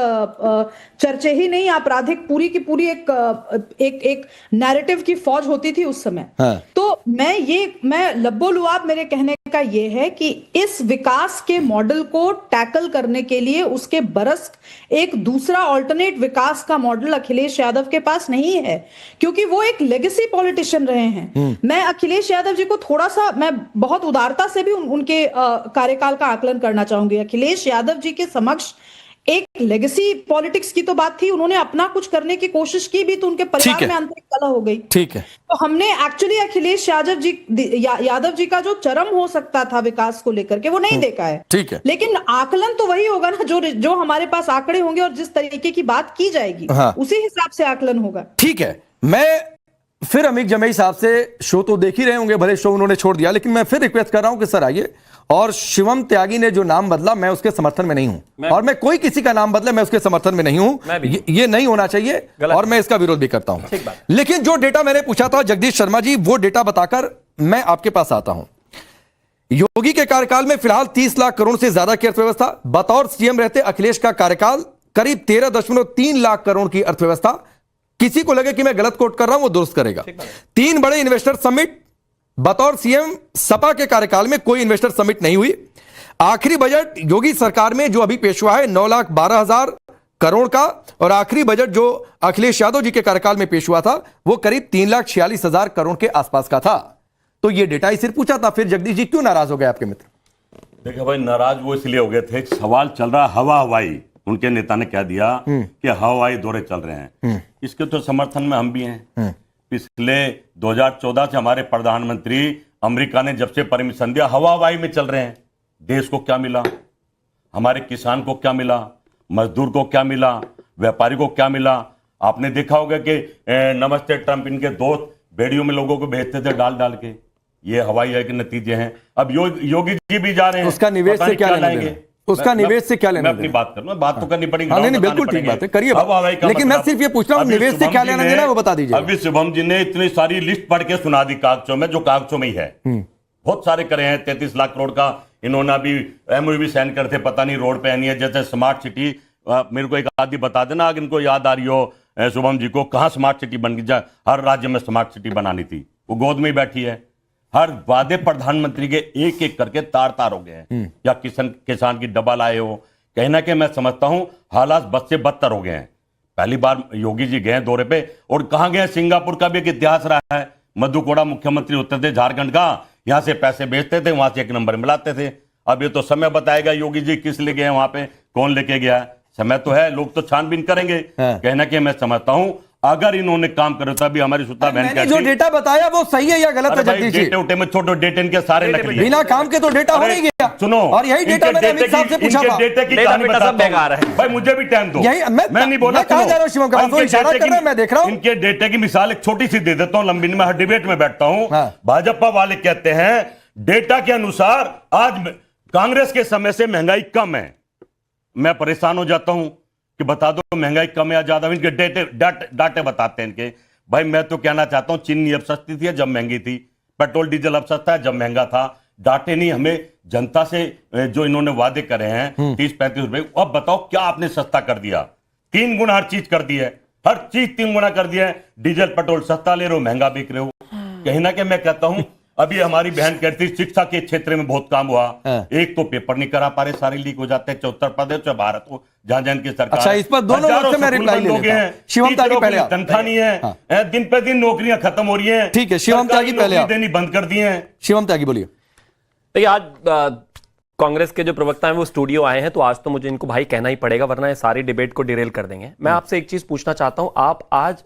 चर्चे ही नहीं, आपराधिक पूरी की पूरी एक नैरेटिव की फौज होती थी उस समय। तो मैं लब्बो लुआब मेरे कहने का ये है कि इस विकास के मॉडल को टैकल करने के लिए उसके बरस एक दूसरा ऑल्टरनेट विकास का मॉडल अखिलेश यादव के पास नहीं है, क्योंकि वो एक लेगेसी पॉलिटिशियन रहे हैं। मैं अखिलेश यादव जी को थोड़ा सा, मैं बहुत उदारता से भी उनके कार्यकाल का आकलन करना चाहूंगी। अखिलेश यादव जी के समक्ष एक लेगेसी पॉलिटिक्स की तो बात थी, उन्होंने अपना कुछ करने की कोशिश की भी तो उनके परिवार में आंतरिक कलह हो गई। ठीक है, तो हमने एक्चुअली अखिलेश यादव जी का जो चरम हो सकता था विकास को लेकर के, वो नहीं देखा है। ठीक है, लेकिन आकलन तो वही होगा ना जो हमारे पास आंकड़े होंगे और जिस तरीके की बात की जाएगी, उसी हिसाब से आकलन होगा। ठीक है, मैं फिर अमीक जमई साहब से, शो तो देख ही रहे होंगे, भले शो उन्होंने छोड़ दिया, लेकिन मैं फिर रिक्वेस्ट कर रहा हूं कि सर आइए। और शिवम त्यागी ने जो नाम बदला, मैं उसके समर्थन में नहीं हूं, और मैं कोई किसी का नाम बदले मैं उसके समर्थन में नहीं हूं। ये नहीं होना चाहिए और मैं इसका विरोध भी करता हूं। लेकिन जो डेटा मैंने पूछा था जगदीश शर्मा जी, वो डेटा बताकर मैं आपके पास आता हूं। योगी के कार्यकाल में फिलहाल 30 लाख करोड़ से ज्यादा की अर्थव्यवस्था, बतौर सीएम रहते अखिलेश का कार्यकाल करीब 13.3 लाख करोड़ की अर्थव्यवस्था। किसी को लगे कि मैं गलत कोट कर रहा हूं, वो दुरुस्त करेगा। 3 बड़े इन्वेस्टर समिट, बतौर सीएम सपा के कार्यकाल में कोई इन्वेस्टर समिट नहीं हुई। आखिरी बजट योगी सरकार में जो अभी पेश हुआ है 9,12,000 करोड़ का, और आखिरी बजट जो अखिलेश यादव जी के कार्यकाल में पेश हुआ था वो करीब 3,46,000 करोड़ के आसपास का था। तो ये डेटा ही सिर्फ पूछा था, फिर जगदीश जी क्यों नाराज हो गए आपके मित्र? देखिए भाई, नाराज वो इसलिए हो गए थे, एक सवाल चल रहा हवा हवाई, उनके नेता ने कह दिया कि हवाई दौरे चल रहे हैं। इसके तो समर्थन में हम भी हैं। पिछले 2014 से हमारे प्रधानमंत्री अमेरिका ने जब से परमिशन दिया, हवा हवाई में चल रहे हैं। देश को क्या मिला, हमारे किसान को क्या मिला, मजदूर को क्या मिला, व्यापारी को क्या मिला? आपने देखा होगा कि नमस्ते ट्रंप इनके दोस्त बेड़ियों में लोगों को भेजते थे डाल डाल के। ये हवाई के नतीजे हैं। अब योगी जी भी जा रहे हैं, उसका निवेश से क्या लेंगे? उसका निवेश से क्या लेना? मैं अपनी बात करूंगा, बात तो करनी पड़ेगी। नहीं, बिल्कुल ठीक बात है, करिए। लेकिन मैं सिर्फ ये पूछ रहा हूँ, निवेश से क्या लेना देना वो बता दीजिए। अभी शुभम जी ने इतनी सारी लिस्ट पढ़ के सुना दी कागजों में, जो कागजों में ही है। बहुत सारे करे हैं, 33 लाख करोड़ का इन्होंने अभी एमओयू भी साइन करते, पता नहीं रोड पे नहीं है। जैसे स्मार्ट सिटी, मेरे को एक आदि बता देना अगर इनको याद आ रही हो शुभम जी को, कहाँ स्मार्ट सिटी बन गई? हर राज्य में स्मार्ट सिटी बनानी थी, वो गोद में ही बैठी है। हर वादे प्रधानमंत्री के एक एक करके तार तार हो गए हैं। या किसान की डबल आए हो, कहीं ना कहीं मैं समझता हूं हालात बद से बदतर हो गए हैं। पहली बार योगी जी गए दौरे पे, और कहां गए? सिंगापुर का भी एक इतिहास रहा है। मधु कोड़ा मुख्यमंत्री होते थे झारखंड का, यहां से पैसे भेजते थे, वहां से एक नंबर मिलाते थे। अब ये तो समय बताएगा योगी जी किस लिए गए वहां पे, कौन लेके गया। समय तो है, लोग तो छानबीन करेंगे। कहना कि मैं समझता हूं अगर इन्होंने काम करे तभी हमारी सुता बहन मैंने जो डेटा बताया वो सही है या गलत है जगदीश जी? डेटे उटे में छोटे डेटे इनके सारे नकली, बिना काम के तो डेटा हो नहीं गया। सुनो, और यही डेटा मैंने अमित साहब से पूछा था। डेटे की कहानी बताता हूं भाई, मुझे भी टाइम दो। मैं नहीं बोला, कहा जा रहा हूं शिवम का, तो इशारा कर रहा है, मैं देख रहा हूं। इनके डेटे की मिसाल एक छोटी सी दे देता हूं, लंबी में हर डिबेट में बैठता हूं। भाजपा वाले कहते हैं डेटा के अनुसार आज कांग्रेस के समय से महंगाई कम है। मैं परेशान हो जाता हूं कि बता दो महंगाई कम या ज्यादा। इनके डाटे बताते हैं इनके। भाई मैं तो कहना चाहता हूं चीनी अब सस्ती थी जब महंगी थी, पेट्रोल डीजल अब सस्ता है जब महंगा था। डाटे नहीं, हमें जनता से जो इन्होंने वादे करे हैं 30-35 रुपए, अब बताओ क्या आपने सस्ता कर दिया? 3 गुना हर चीज कर दी है, हर चीज 3 गुना कर दिया है। डीजल पेट्रोल सस्ता ले रहे हो, महंगा बिक रहे हो। कहीं ना कहीं मैं कहता हूं अभी हमारी बहन कहती शिक्षा के क्षेत्र में बहुत काम हुआ। एक तो पेपर नहीं करा पा रहे, सारे लीक हो जाते हैं, चाहे उत्तर प्रदेश चाहे भारत हो, जहां जहां की सरकार। अच्छा, इस पर दोनों ओर से मैं रिप्लाई ले लेता हूं। शिवम त्यागी पहले, तनख्वाह नहीं है, दिन पे दिन नौकरियां खत्म हो रही हैं। ठीक है, शिवम त्यागी पहले देनी बंद कर दी है। शिवम त्यागी बोलिए। देखिए, आज कांग्रेस के जो प्रवक्ता हैं वो स्टूडियो आए हैं, तो आज तो मुझे इनको भाई कहना ही पड़ेगा, वरना ये सारी डिबेट को डिरेल कर देंगे। मैं आपसे एक चीज पूछना चाहता हूं, आप आज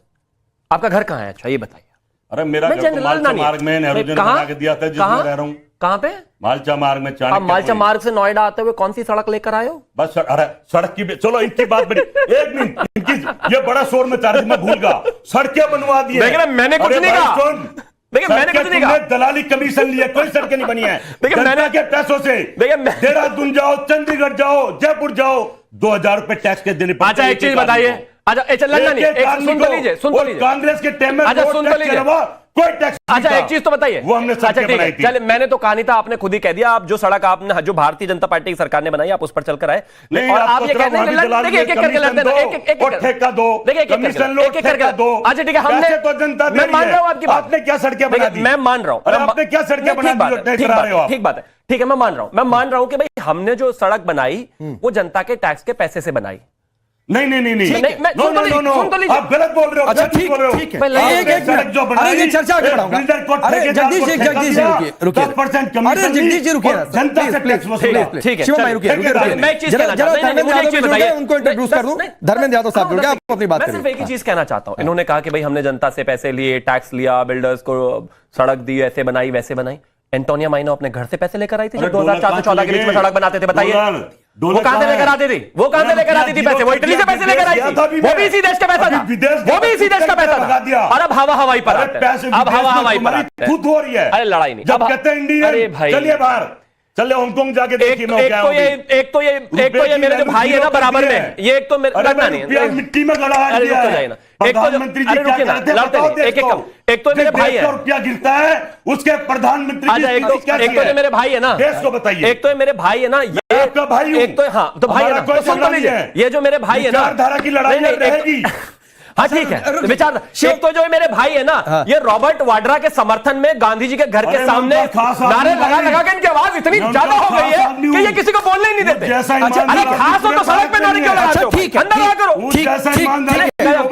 आपका घर कहां है? अच्छा ये बताइए। अरे मेरा घर तो मालचा मार्ग में नेहरू जी ने बना के दिया था, जिसमें रह रहा हूं। कहां पे? मालचा मार्ग में। आप मालचा मार्ग से नोएडा आते हुए कौन सी सड़क लेकर आए हो? बस अरे सड़क की, चलो इनकी बात बड़ी, एक मिनट, इनकी ये बड़ा शोर मचा रही, मैं भूल गया। सड़कें बनवा दी है। मैंने कुछ नहीं कहा। देखिए मैंने कुछ नहीं कहा। दलाली कमीशन लिया, कोई सड़कें नहीं बनी है। देखिए मैंने के पैसों से देहरादून जाओ, चंडीगढ़ जाओ, जयपुर जाओ, 2000 रुपए टैक्स के देने पड़ते। अच्छा एक चीज बताइए, अच्छा लंदन नहीं, सुन तो लीजिए, सुन तो लीजिए। कांग्रेस के टाइम में सुन तो लीजिए, कोई टैक्स। अच्छा एक चीज तो बताइए, वो हमने अच्छा ठीक है, चलिए मैंने तो कहा नहीं था, आपने खुद ही कह दिया। आप जो सड़क आपने, जो भारतीय जनता पार्टी की सरकार ने बनाई, आप उस पर चलकर आए और आप ये कहते हैं देखिए एक एक करके लड़ते हैं, एक ठेका दो, देखिए एक एक करके दो। अच्छा ठीक है, हमने तो जनता, मैं मान रहा हूं आपकी बात। आपने क्या सड़कें बना दी? मैं मान रहा हूं, आपने क्या सड़कें बना दी? ठीक बात है, ठीक है, मैं मान रहा हूं कि भाई हमने जो सड़क बनाई वो जनता के टैक्स के पैसे से बनाई। नहीं नो, आप गलत बोल रहे हो। अच्छा ठीक है, ये चर्चा आगे बढ़ाऊंगा। अरे जगदीश जी रुकिए, अरे जगदीश जी रुकिए, जनता से टैक्स वसूला। ठीक है, शिवम भाई रुकिए, जरा धर्मेंद्र यादव भी जुड़ गए, उनको इंट्रोड्यूस कर दूं। धर्मेंद्र यादव साहब जुड़ गए, आप अपनी बात करिए। मैं सिर्फ एक ही चीज कहना चाहता हूं, इन्होंने कहा कि भाई हमने जनता से पैसे लिए, टैक्स लिया, बिल्डर्स को सड़क दी, ऐसे बनाई वैसे बनाई। एंटोनिया माइनो अपने घर से पैसे लेकर आई थी जो 2004-14 के बीच में सड़क बनाते थे, बताइए वो कहां से लेकर आती थी? वो कहां से लेकर आती थी पैसे? वो इटली से पैसे लेकर आई थी, वो भी इसी देश का पैसा था, वो भी इसी देश का पैसा था। और अब हवा हवाई पर आते हैं, अब हवा हवाई पर आते हैं। खुद हो रही है, अरे लड़ाई नहीं, जब कहते हैं इंडिया, अरे भाई चलिए बाहर, चले हांगकांग जाके देखिए एक तो ये मेरे जो भाई है ना बराबर में, ये एक तो लड़ना नहीं है, मिट्टी में गड़ा है। प्रधानमंत्री जी क्या करते हैं? एक तो मेरे भाई है, रुपया गिरता है उसके प्रधानमंत्री एक तो मेरे भाई है ना, देश को बताइए। एक तो मेरे भाई है ना, ये आपका भाई हूं। एक तो हाँ तो भाई है ना, तो सुन तो लीजिए, ये जो मेरे भाई है ना, विचारधारा की लड़ाई रहेगी। हाँ ठीक है, विचार एक तो जो मेरे भाई है ना, ये रॉबर्ट वाड्रा के समर्थन में गांधी जी के घर के सामने नारे लगा के इनकी आवाज इतनी ज्यादा हो गई है कि ये किसी को बोलने ही नहीं देते। अच्छा, अरे खास हो तो सड़क पे नारे क्यों लगाते हो? ठीक है, अंदर आ करो।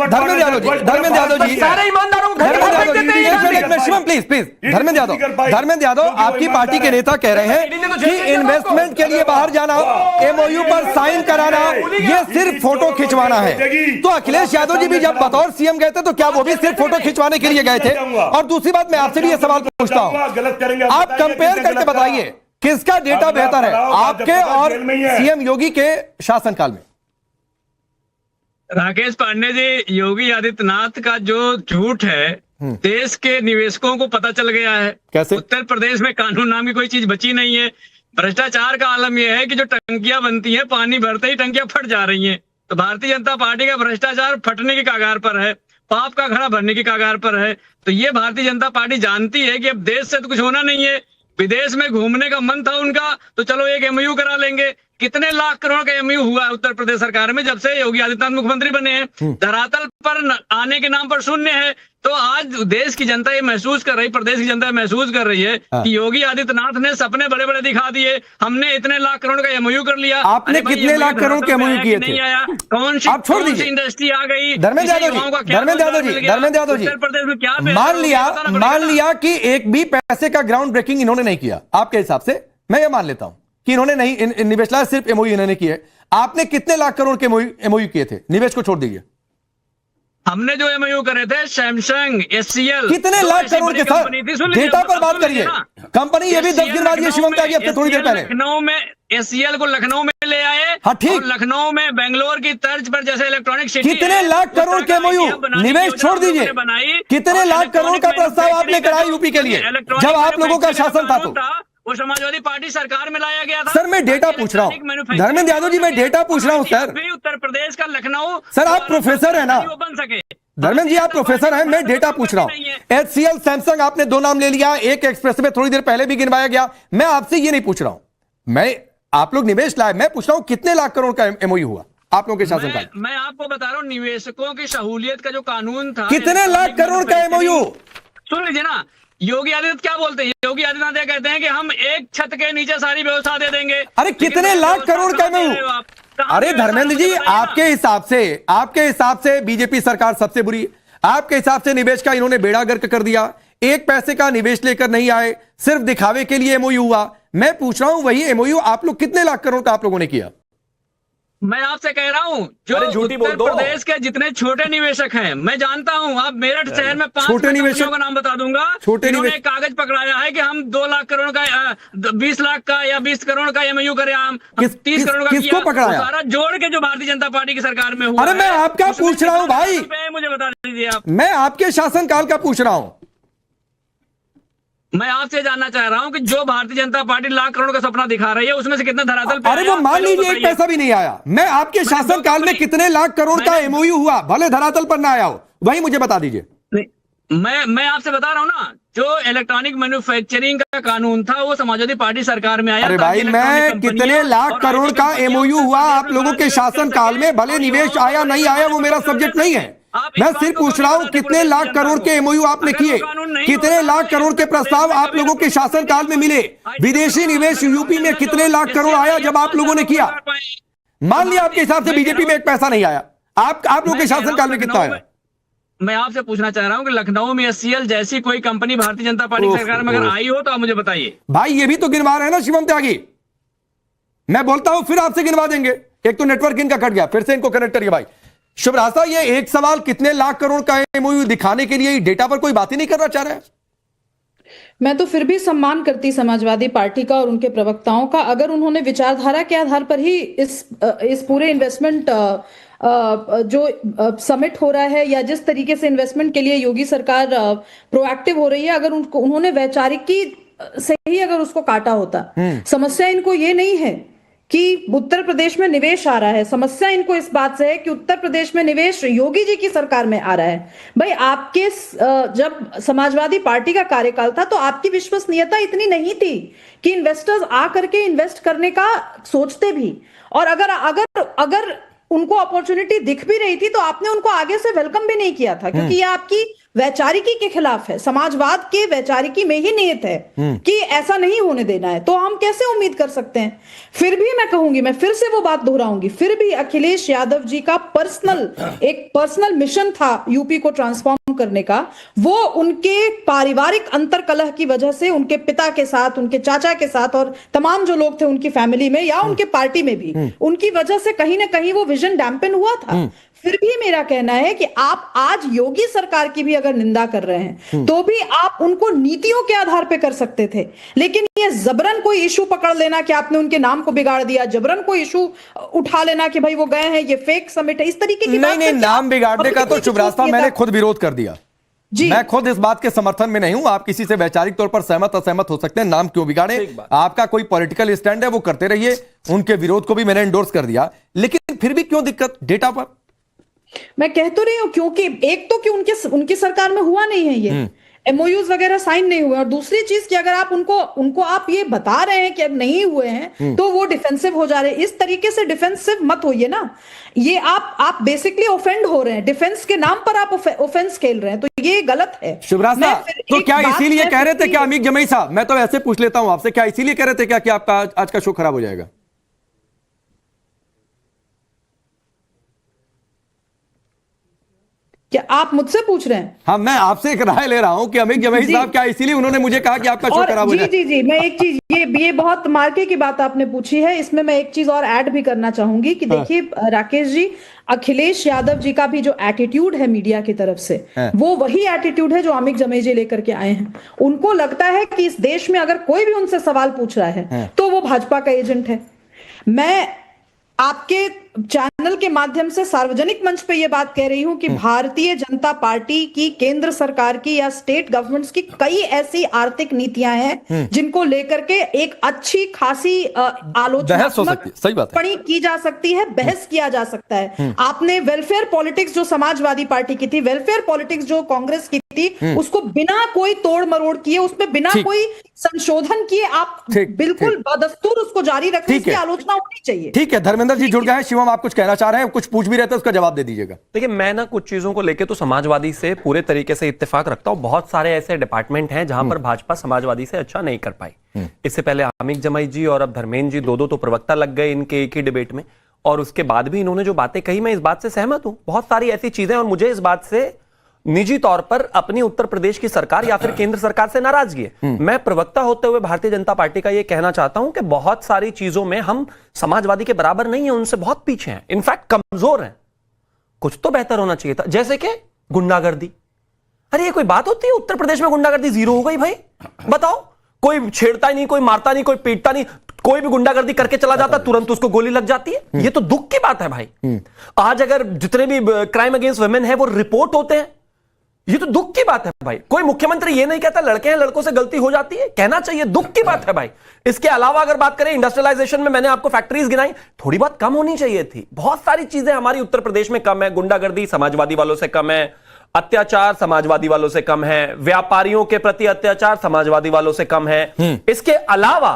धर्मेंद्र यादव जी सारे ईमानदारों को घर में फेंक देते हैं। शिवम प्लीज, धर्मेंद्र यादव आपकी पार्टी के नेता कह रहे हैं कि इन्वेस्टमेंट के लिए बाहर जाना, एमओयू पर साइन कराना, ये सिर्फ फोटो खिंचवाना है। तो अखिलेश यादव जी भी जब बतौर सीएम गए थे तो क्या वो भी सिर्फ फोटो खिंचवाने के लिए गए थे? और दूसरी बात, मैं आपसे भी ये सवाल पूछता हूं, आप कंपेयर करके बताइए किसका डेटा बेहतर है, आपके और सीएम योगी के शासनकाल में? राकेश पांडे जी, योगी आदित्यनाथ का जो झूठ है देश के निवेशकों को पता चल गया है। कैसे? उत्तर प्रदेश में कानून नाम की कोई चीज बची नहीं है। भ्रष्टाचार का आलम यह है कि जो टंकियां बनती हैं, पानी भरते ही टंकियां फट जा रही हैं। तो भारतीय जनता पार्टी का भ्रष्टाचार फटने की कगार पर है, पाप का घड़ा भरने की कगार पर है। तो ये भारतीय जनता पार्टी जानती है कि अब देश से तो कुछ होना नहीं है। विदेश में घूमने का मन था उनका, तो चलो एक एमओयू करा लेंगे। कितने लाख करोड़ का एमओयू हुआ है उत्तर प्रदेश सरकार में जब से योगी आदित्यनाथ मुख्यमंत्री बने हैं। धरातल पर आने के नाम पर शून्य है। तो आज देश की जनता ये महसूस कर रही, प्रदेश की जनता महसूस कर रही है कि योगी आदित्यनाथ ने सपने बड़े बड़े दिखा दिए। हमने इतने लाख करोड़ का एमओयू कर लिया। आपने कितने लाख करोड़ के एमओयू किए थे? नहीं आया। कौन सी इंडस्ट्री आ गई? धर्मेंद्र यादव जी, उत्तर प्रदेश में क्या मान लिया कि एक भी पैसे का ग्राउंड ब्रेकिंग इन्होंने नहीं किया, आपके हिसाब से मैं ये मान लेता हूं कि इन्होंने नहीं, निवेश लाए सिर्फ एमओयू इन्होंने किए। आपने कितने लाख करोड़ के एमओयू किए थे? निवेश को छोड़ दीजिए। हमने जो एमओयू करे थे सैमसंग, एचसीएल, कितने लाख करोड़ के साथ? डेटा पर बात करिए। कंपनी ये भी 10 दिन बाद ये शिवम त्यागी अब से थोड़ी देर पहले लखनऊ में एचसीएल को लखनऊ में ले आए। हाँ ठीक, और लखनऊ में बेंगलोर की तर्ज पर जैसे इलेक्ट्रॉनिक सिटी, कितने लाख करोड़ के एमओयू? निवेश छोड़ दीजिए, कितने लाख करोड़ का प्रस्ताव आपने कराया यूपी के लिए जब आप लोगों का शासन था? तो वो समाजवादी पार्टी सरकार में लाया गया था। सर मैं डेटा पूछ रहा हूं, धर्मेंद्र यादव जी मैं डेटा पूछ रहा हूं सर। उत्तर प्रदेश का लखनऊ, सर आप प्रोफेसर है ना? बन सके। धर्मेंद्र जी आप प्रोफेसर हैं, मैं डेटा पूछ रहा हूं। एचसीएल, सैमसंग आपने 2 नाम ले लिया, एक एक्सप्रेस में थोड़ी देर पहले भी गिनवाया गया। मैं आपसे ये नहीं पूछ रहा हूं, मैं आप लोग निवेश लाए, मैं पूछ रहा हूं कितने लाख करोड़ का एमओयू हुआ आप लोगों के शासनकाल? मैं आपको बता रहा हूं निवेशकों की सहूलियत का जो कानून था, कितने लाख करोड़ का एमओयू? सुन लीजिए ना, योगी आदित्यनाथ क्या बोलते हैं? योगी आदित्यनाथ ये कहते हैं कि हम एक छत के नीचे सारी व्यवस्था दे देंगे। अरे कितने लाख करोड़ का एमओयू? अरे धर्मेंद्र जी आपके हिसाब से बीजेपी सरकार सबसे बुरी, आपके हिसाब से निवेश का इन्होंने बेड़ा गर्क कर दिया। एक पैसे का निवेश लेकर नहीं आए, सिर्फ दिखावे के लिए एमओयू हुआ। मैं पूछ रहा हूं वही एमओयू आप लोग कितने लाख करोड़ का आप लोगों ने किया? मैं आपसे कह रहा हूं जो उत्तर प्रदेश के जितने छोटे निवेशक हैं, मैं जानता हूं। आप मेरठ शहर में 5 छोटे निवेशकों का नाम बता दूंगा। इन्होंने एक कागज पकड़ाया है कि हम 2 लाख करोड़ का 20 लाख का या 20 करोड़ का एमओयू करे। हम 30 करोड़ का किसको पकड़ाया? सारा जोड़ के जो भारतीय जनता पार्टी की सरकार में हुआ। अरे मैं आपका पूछ रहा हूं भाई, मुझे बता दीजिए आप। मैं आपके शासनकाल का पूछ रहा हूं। मैं आपसे जानना चाह रहा हूं कि जो भारतीय जनता पार्टी लाख करोड़ का सपना दिखा रही है उसमें से कितना धरातल पे? अरे वो मान लीजिए एक पैसा भी नहीं आया। मैं आपके शासनकाल में कितने लाख करोड़ का एमओयू हुआ, भले धरातल पर ना आया हो, वही मुझे बता दीजिए। मैं आपसे बता रहा हूं ना, जो इलेक्ट्रॉनिक मैन्युफैक्चरिंग का कानून था वो समाजवादी पार्टी सरकार में आया। अरे भाई मैं कितने लाख करोड़ का एमओयू हुआ आप लोगों के शासनकाल में, भले निवेश आया नहीं आया वो मेरा सब्जेक्ट नहीं है। मैं सिर्फ पूछ रहा हूं कितने लाख करोड़ के एमओयू आपने किए, कितने लाख करोड़ के प्रस्ताव आप लोगों के शासनकाल में मिले, विदेशी निवेश यूपी में कितने लाख करोड़ आया जब आप लोगों ने किया? मान लिया आपके हिसाब से बीजेपी में एक पैसा नहीं आया, आप लोगों के शासनकाल में कितना आया? मैं आपसे पूछना चाह रहा हूं कि लखनऊ में एचसीएल जैसी कोई कंपनी भारतीय जनता पार्टी की सरकार में अगर आई हो तो आप मुझे बताइए। भाई ये भी तो गिनवा रहे हैं ना शिवम त्यागी, मैं बोलता हूं फिर आपसे गिनवा देंगे। एक तो नेटवर्क इनका कट गया, फिर से इनको कनेक्ट करिए भाई। शुभरास्ता ये एक सवाल कितने लाख करोड़ का एमओयू दिखाने के लिए डेटा पर कोई बात ही नहीं करना चाह रहा है। मैं तो फिर भी सम्मान करती समाजवादी पार्टी का और उनके प्रवक्ताओं का, अगर उन्होंने विचारधारा के आधार पर ही इस पूरे इन्वेस्टमेंट जो समिट हो रहा है या जिस तरीके से इन्वेस्टमेंट के लिए योगी सरकार प्रोएक्टिव हो रही है, अगर उन्होंने वैचारिक की से ही अगर उसको काटा होता। समस्या इनको ये नहीं है कि उत्तर प्रदेश में निवेश आ रहा है, समस्या इनको इस बात से है कि उत्तर प्रदेश में निवेश योगी जी की सरकार में आ रहा है। भाई आपके जब समाजवादी पार्टी का कार्यकाल था तो आपकी विश्वसनीयता इतनी नहीं थी कि इन्वेस्टर्स आ करके इन्वेस्ट करने का सोचते भी, और अगर उनको अपॉर्चुनिटी दिख भी रही थी तो आपने उनको आगे से वेलकम भी नहीं किया था, क्योंकि ये आपकी वैचारिकी के खिलाफ है, समाजवाद के वैचारिकी में ही नियत है कि ऐसा नहीं होने देना है। तो हम कैसे उम्मीद कर सकते हैं? फिर भी मैं कहूंगी, मैं फिर से वो बात दोहराऊंगी, फिर भी अखिलेश यादव जी का एक पर्सनल मिशन था यूपी को ट्रांसफॉर्म करने का। वो उनके पारिवारिक अंतरकलह की वजह से उनके पिता के साथ, उनके चाचा के साथ और तमाम जो लोग थे उनकी फैमिली में या उनके पार्टी में भी, उनकी वजह से कहीं ना कहीं वो विजन डैम्पन हुआ था। फिर भी मेरा कहना है कि आप आज योगी सरकार की भी अगर निंदा कर रहे हैं तो भी आप उनको नीतियों के आधार पे कर सकते थे, लेकिन ये जबरन कोई इशू पकड़ लेना कि आपने उनके नाम को बिगाड़ दिया, जबरन कोई इशू उठा लेना कि भाई वो गए हैं, ये फेक समिट है, इस तरीके की नहीं, नाम बिगाड़ने का तो शुभराज साहब मैंने खुद विरोध कर दिया जी। मैं खुद इस बात के समर्थन में नहीं हूं। आप किसी से वैचारिक तौर पर सहमत असहमत हो सकते हैं, नाम क्यों बिगाड़े, आपका कोई पॉलिटिकल स्टैंड है वो करते रहिए, उनके विरोध को भी मैंने एंडोर्स कर दिया, लेकिन फिर भी क्यों दिक्कत डेटा पर? मैं कह तो रही हूं क्योंकि एक तो कि उनकी सरकार में हुआ नहीं है, ये एमओयूज वगैरह साइन नहीं हुए, और दूसरी चीज कि अगर आप उनको आप ये बता रहे हैं कि अब नहीं हुए हैं तो वो डिफेंसिव हो जा रहे हैं। इस तरीके से डिफेंसिव मत होइए ना, ये आप बेसिकली ऑफेंड हो रहे हैं, डिफेंस के नाम पर आप ऑफेंस खेल रहे हैं, तो ये गलत है। शिवराज साहब, तो क्या इसीलिए कह रहे थे क्या अमीक जमई साहब, मैं तो ऐसे पूछ लेता हूं आपसे, क्या इसीलिए कह रहे थे क्या कि आपका आज का शो खराब हो जाएगा? क्या आप मुझसे पूछ रहे हैं? हाँ, मैं आपसे एक राय ले रहा हूं कि अमीक जमई साहब क्या इसीलिए उन्होंने मुझे कहा कि आपका शो खराब हो जाए? जी, मैं एक चीज, ये बहुत मार्के की बात आपने पूछी है, इसमें मैं एक चीज और ऐड भी करना चाहूंगी कि देखिए राकेश जी, अखिलेश यादव जी का भी जो एटीट्यूड है मीडिया की तरफ से, वो वही एटीट्यूड है जो अमीक जमई जी लेकर के आए हैं। उनको लगता है कि इस देश में अगर कोई भी उनसे सवाल पूछ रहा है तो वो भाजपा का एजेंट है। मैं आपके चैनल के माध्यम से सार्वजनिक मंच पे ये बात कह रही हूं कि भारतीय जनता पार्टी की, केंद्र सरकार की या स्टेट गवर्नमेंट्स की कई ऐसी आर्थिक नीतियां हैं जिनको लेकर के एक अच्छी खासी आलोचनात्मक टिप्पणी की जा सकती है, बहस किया जा सकता है। आपने वेलफेयर पॉलिटिक्स जो समाजवादी पार्टी की थी, वेलफेयर पॉलिटिक्स जो कांग्रेस की थी, उसको बिना कोई तोड़ मरोड़ किए, उसमें बिना कोई संशोधन किए आप बिल्कुल बदस्तूर उसको जारी रखें, इसकी आलोचना होनी चाहिए। ठीक है, धर्मेंद्र जी जुड़ गए हैं। शिवम, आप कुछ कहना चाह रहे हैं, कुछ पूछ भी रहते हैं, उसका जवाब दे दीजिएगा। देखिए, मैं ना कुछ चीजों को लेके तो समाजवादी से पूरे तरीके से इत्तेफाक रखता हूं। बहुत सारे ऐसे डिपार्टमेंट हैं जहां पर भाजपा समाजवादी से अच्छा नहीं कर पाई। इससे पहले अमीक जमई जी और अब धर्मेंद्र जी दो तो प्रवक्ता लग गए इनके एक ही डिबेट में, और उसके बाद भी इन्होंने जो बातें कही, मैं इस बात से सहमत हूं। बहुत सारी ऐसी चीजें, और मुझे इस बात से निजी तौर पर अपनी उत्तर प्रदेश की सरकार या फिर केंद्र सरकार से नाराजगी है। मैं प्रवक्ता होते हुए भारतीय जनता पार्टी का यह कहना चाहता हूं कि बहुत सारी चीजों में हम समाजवादी के बराबर नहीं है, उनसे बहुत पीछे हैं, इनफैक्ट कमजोर हैं। कुछ तो बेहतर होना चाहिए था, जैसे कि गुंडागर्दी। अरे ये कोई बात होती है? उत्तर प्रदेश में गुंडागर्दी जीरो हो गई भाई, बताओ। कोई छेड़ता ही नहीं, कोई मारता नहीं, कोई पीटता नहीं, कोई भी गुंडागर्दी करके चला जाता तुरंत उसको गोली लग जाती है। ये तो दुख की बात है भाई। आज अगर जितने भी क्राइम अगेंस्ट वुमेन है वो रिपोर्ट होते हैं, ये तो दुख की बात है भाई। कोई मुख्यमंत्री ये नहीं कहता लड़के हैं, लड़कों से गलती हो जाती है, कहना चाहिए, दुख की बात है भाई। इसके अलावा अगर बात करें इंडस्ट्रियलाइजेशन में, मैंने आपको फैक्ट्रीज गिनाई, थोड़ी बहुत कम होनी चाहिए थी। बहुत सारी चीजें हमारी उत्तर प्रदेश में कम है। गुंडागर्दी समाजवादी वालों से कम है, अत्याचार समाजवादी वालों से कम है, व्यापारियों के प्रति अत्याचार समाजवादी वालों से कम है। इसके अलावा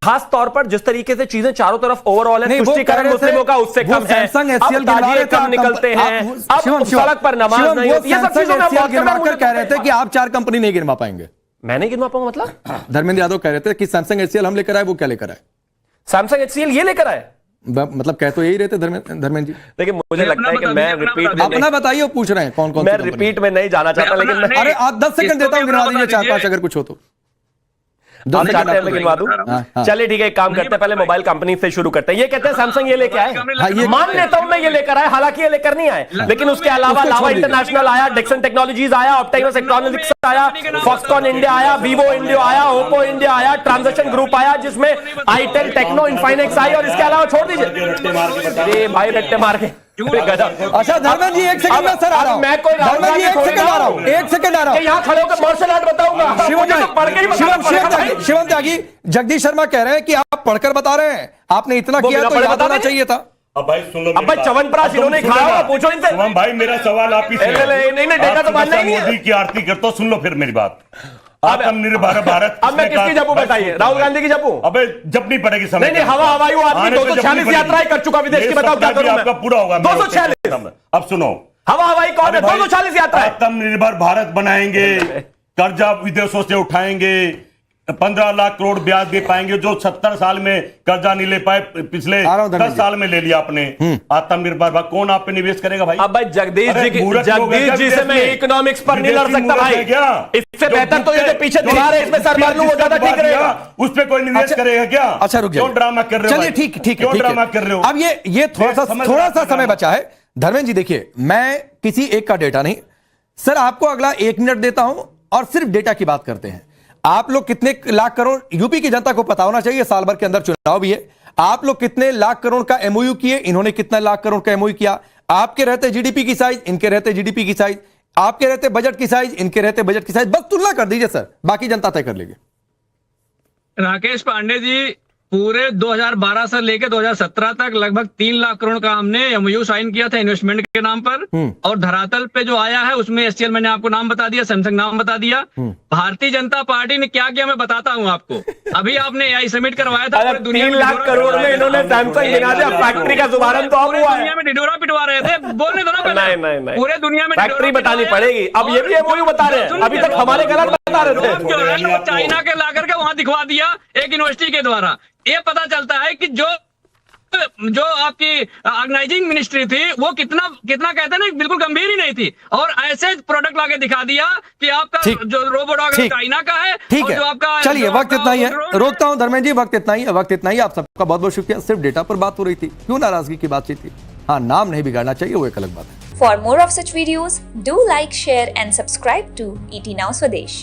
खास तौर पर जिस तरीके से चीजें चारों तरफ ओवरऑल है, तुष्टिकरण मुस्लिमों का उससे कम है, अब ताजिए कम निकलते हैं, अब सड़क पर नमाज नहीं होती, ये सब चीजों में कह रहे थे कि आप 4 कंपनी नहीं गिनवा पाएंगे। मैं नहीं गिनवा पाऊंगा मतलब? धर्मेंद्र यादव कह रहे थे कि सैमसंग HCL हम लेकर आए, वो क्या लेकर आए? सैमसंग HCL ये लेकर आए, मतलब कह तो यही रहते धर्मेंद्र जी। देखिए, मुझे लगता है कि मैं रिपीट अपना बताइए, पूछ रहे हैं कौन कौन। मैं रिपीट में नहीं जाना चाहता, लेकिन अरे आप 10 सेकंड देता हूं, गिनवा दीजिए 4-5 अगर कुछ हो तो। हम चाहते हैं मैं गिनवा दूं। चलिए ठीक है, एक काम करते हैं, पहले मोबाइल कंपनी से शुरू करते हैं। ये कहते हैं सैमसंग ये लेके आए, मान लेता हूं मैं ये लेकर आए, हालांकि ये लेकर नहीं आए, लेकिन उसके अलावा लावा इंटरनेशनल आया, डिक्सन टेक्नोलॉजीज आया, ऑप्टिमस इलेक्ट्रॉनिक्स आया, फॉक्सकॉन इंडिया आया, वीवो इंडिया आया, ओप्पो इंडिया आया, ट्रांजैक्शन ग्रुप आया, जिसमें आईटेल, टेक्नो, इनफाइनेक्स आई, और इसके अलावा छोड़ दीजिए भाई रट्टे मार के अच्छा धर्मेंद्र जी एक सेकंड में सर आ रहा हूं। मैं कोई राहुल धर्मेंद्र जी गांधी एक सेकंड आ रहा हूं, एक सेकंड आ रहा हूं। यहाँ खड़े होकर मार्शल आर्ट बताऊंगा। शिवम त्यागी, जगदीश शर्मा कह रहे हैं कि आप पढ़कर बता रहे हैं, आपने इतना किया तो याद होना चाहिए था। अब भाई सुन लो, अब भाई च्यवनप्राश इन्होंने खाया होगा, पूछो इनसे। शुभम भाई मेरा सवाल आप ही से है। नहीं डेटा तो मानना ही नहीं है। मोदी की आरती करता हूं, सुन लो फिर मेरी बात। आत्मनिर्भर भारत। अब मैं किसकी जपू बताइए, राहुल गांधी की जपू? अबे जपनी पड़ेगी समय। नहीं हवा हवाई आदमी 246 यात्राएं कर चुका विदेश की, बताओ क्या करूं मैं? आपका पूरा होगा 246। अब सुनो, हवा हवाई कौन है? 246 यात्राएं। आत्मनिर्भर भारत बनाएंगे, कर्जा विदेशों से उठाएंगे, 15 लाख करोड़ ब्याज दे पाएंगे, जो 70 साल में कर्जा नहीं ले पाए, पिछले 10 साल में ले लिया आपने। आत्मनिर्भर भारत कौन आप पे निवेश करेगा भाई? अब भाई जगदीश जी से मैं इकोनॉमिक्स पर नहीं लड़ सकता भाई। इससे बेहतर तो ये पीछे दिखा रहे इसमें सर मार लूं, वो ज्यादा ठीक रहेगा। उस पे कोई निवेश करेगा क्या? अच्छा रुक जाइए, क्यों ड्रामा कर रहे हो? चलिए ठीक है, क्यों ड्रामा कर रहे हो? अब ये थोड़ा सा समय बचा है। धर्मेंद्र जी देखिए, मैं किसी एक का डेटा नहीं सर, आपको अगला 1 मिनट देता हूं और सिर्फ डेटा की बात करते हैं। आप लोग कितने लाख करोड़, यूपी की जनता को पता होना चाहिए, साल भर के अंदर चुनाव भी है, आप लोग कितने लाख करोड़ का एमओयू किए, इन्होंने कितना लाख करोड़ का एमओयू किया, आपके रहते जीडीपी की साइज, इनके रहते जीडीपी की साइज, आपके रहते बजट की साइज, इनके रहते बजट की साइज, बस तुलना कर दीजिए सर, बाकी जनता तय कर लेगी। राकेश पांडे जी, पूरे 2012 से लेकर 2017 तक लगभग 3 लाख करोड़ का हमने एमओयू साइन किया था इन्वेस्टमेंट के नाम पर, और धरातल पे जो आया है उसमें एससीएल मैंने आपको नाम बता दिया, सैमसंग नाम बता दिया। भारतीय जनता पार्टी ने क्या किया मैं बताता हूं आपको। अभी आपने एआई समिट करवाया था, पूरी दुनिया 3 लाख करोड़ में इन्होंने सैमसंग गिना दिया, फैक्ट्री का शुभारंभ तो अब हुआ है। दुनिया में ढिढोरा पिटवा रहे थे, बोलने दो ना। नहीं पूरे दुनिया में फैक्ट्री बतानी पड़ेगी। अब ये भी एमओयू बता रहे हैं, अभी तक हमारे गलत बता रहे थे। चाइना के ला करके वहां दिखवा दिया एक यूनिवर्सिटी के द्वारा। ये पता चलता है कि जो आपकी ऑर्गेनाइजिंग मिनिस्ट्री थी वो कितना कहते हैं ना, बिल्कुल गंभीर ही नहीं थी, और ऐसे प्रोडक्ट लाके दिखा दिया कि आपका जो रोबोडॉग चाइना का है। ठीक है, चलिए वक्त इतना ही है, रोकता हूं धर्मेंद्र जी, वक्त इतना ही। आप सबका बहुत बहुत शुक्रिया। सिर्फ डेटा पर बात हो रही थी, क्यों नाराजगी की बातचीत थी? हाँ, नाम नहीं बिगाड़ना चाहिए, वो एक अलग बात है। For more of such videos, do like, share and subscribe to ET Now Swadesh.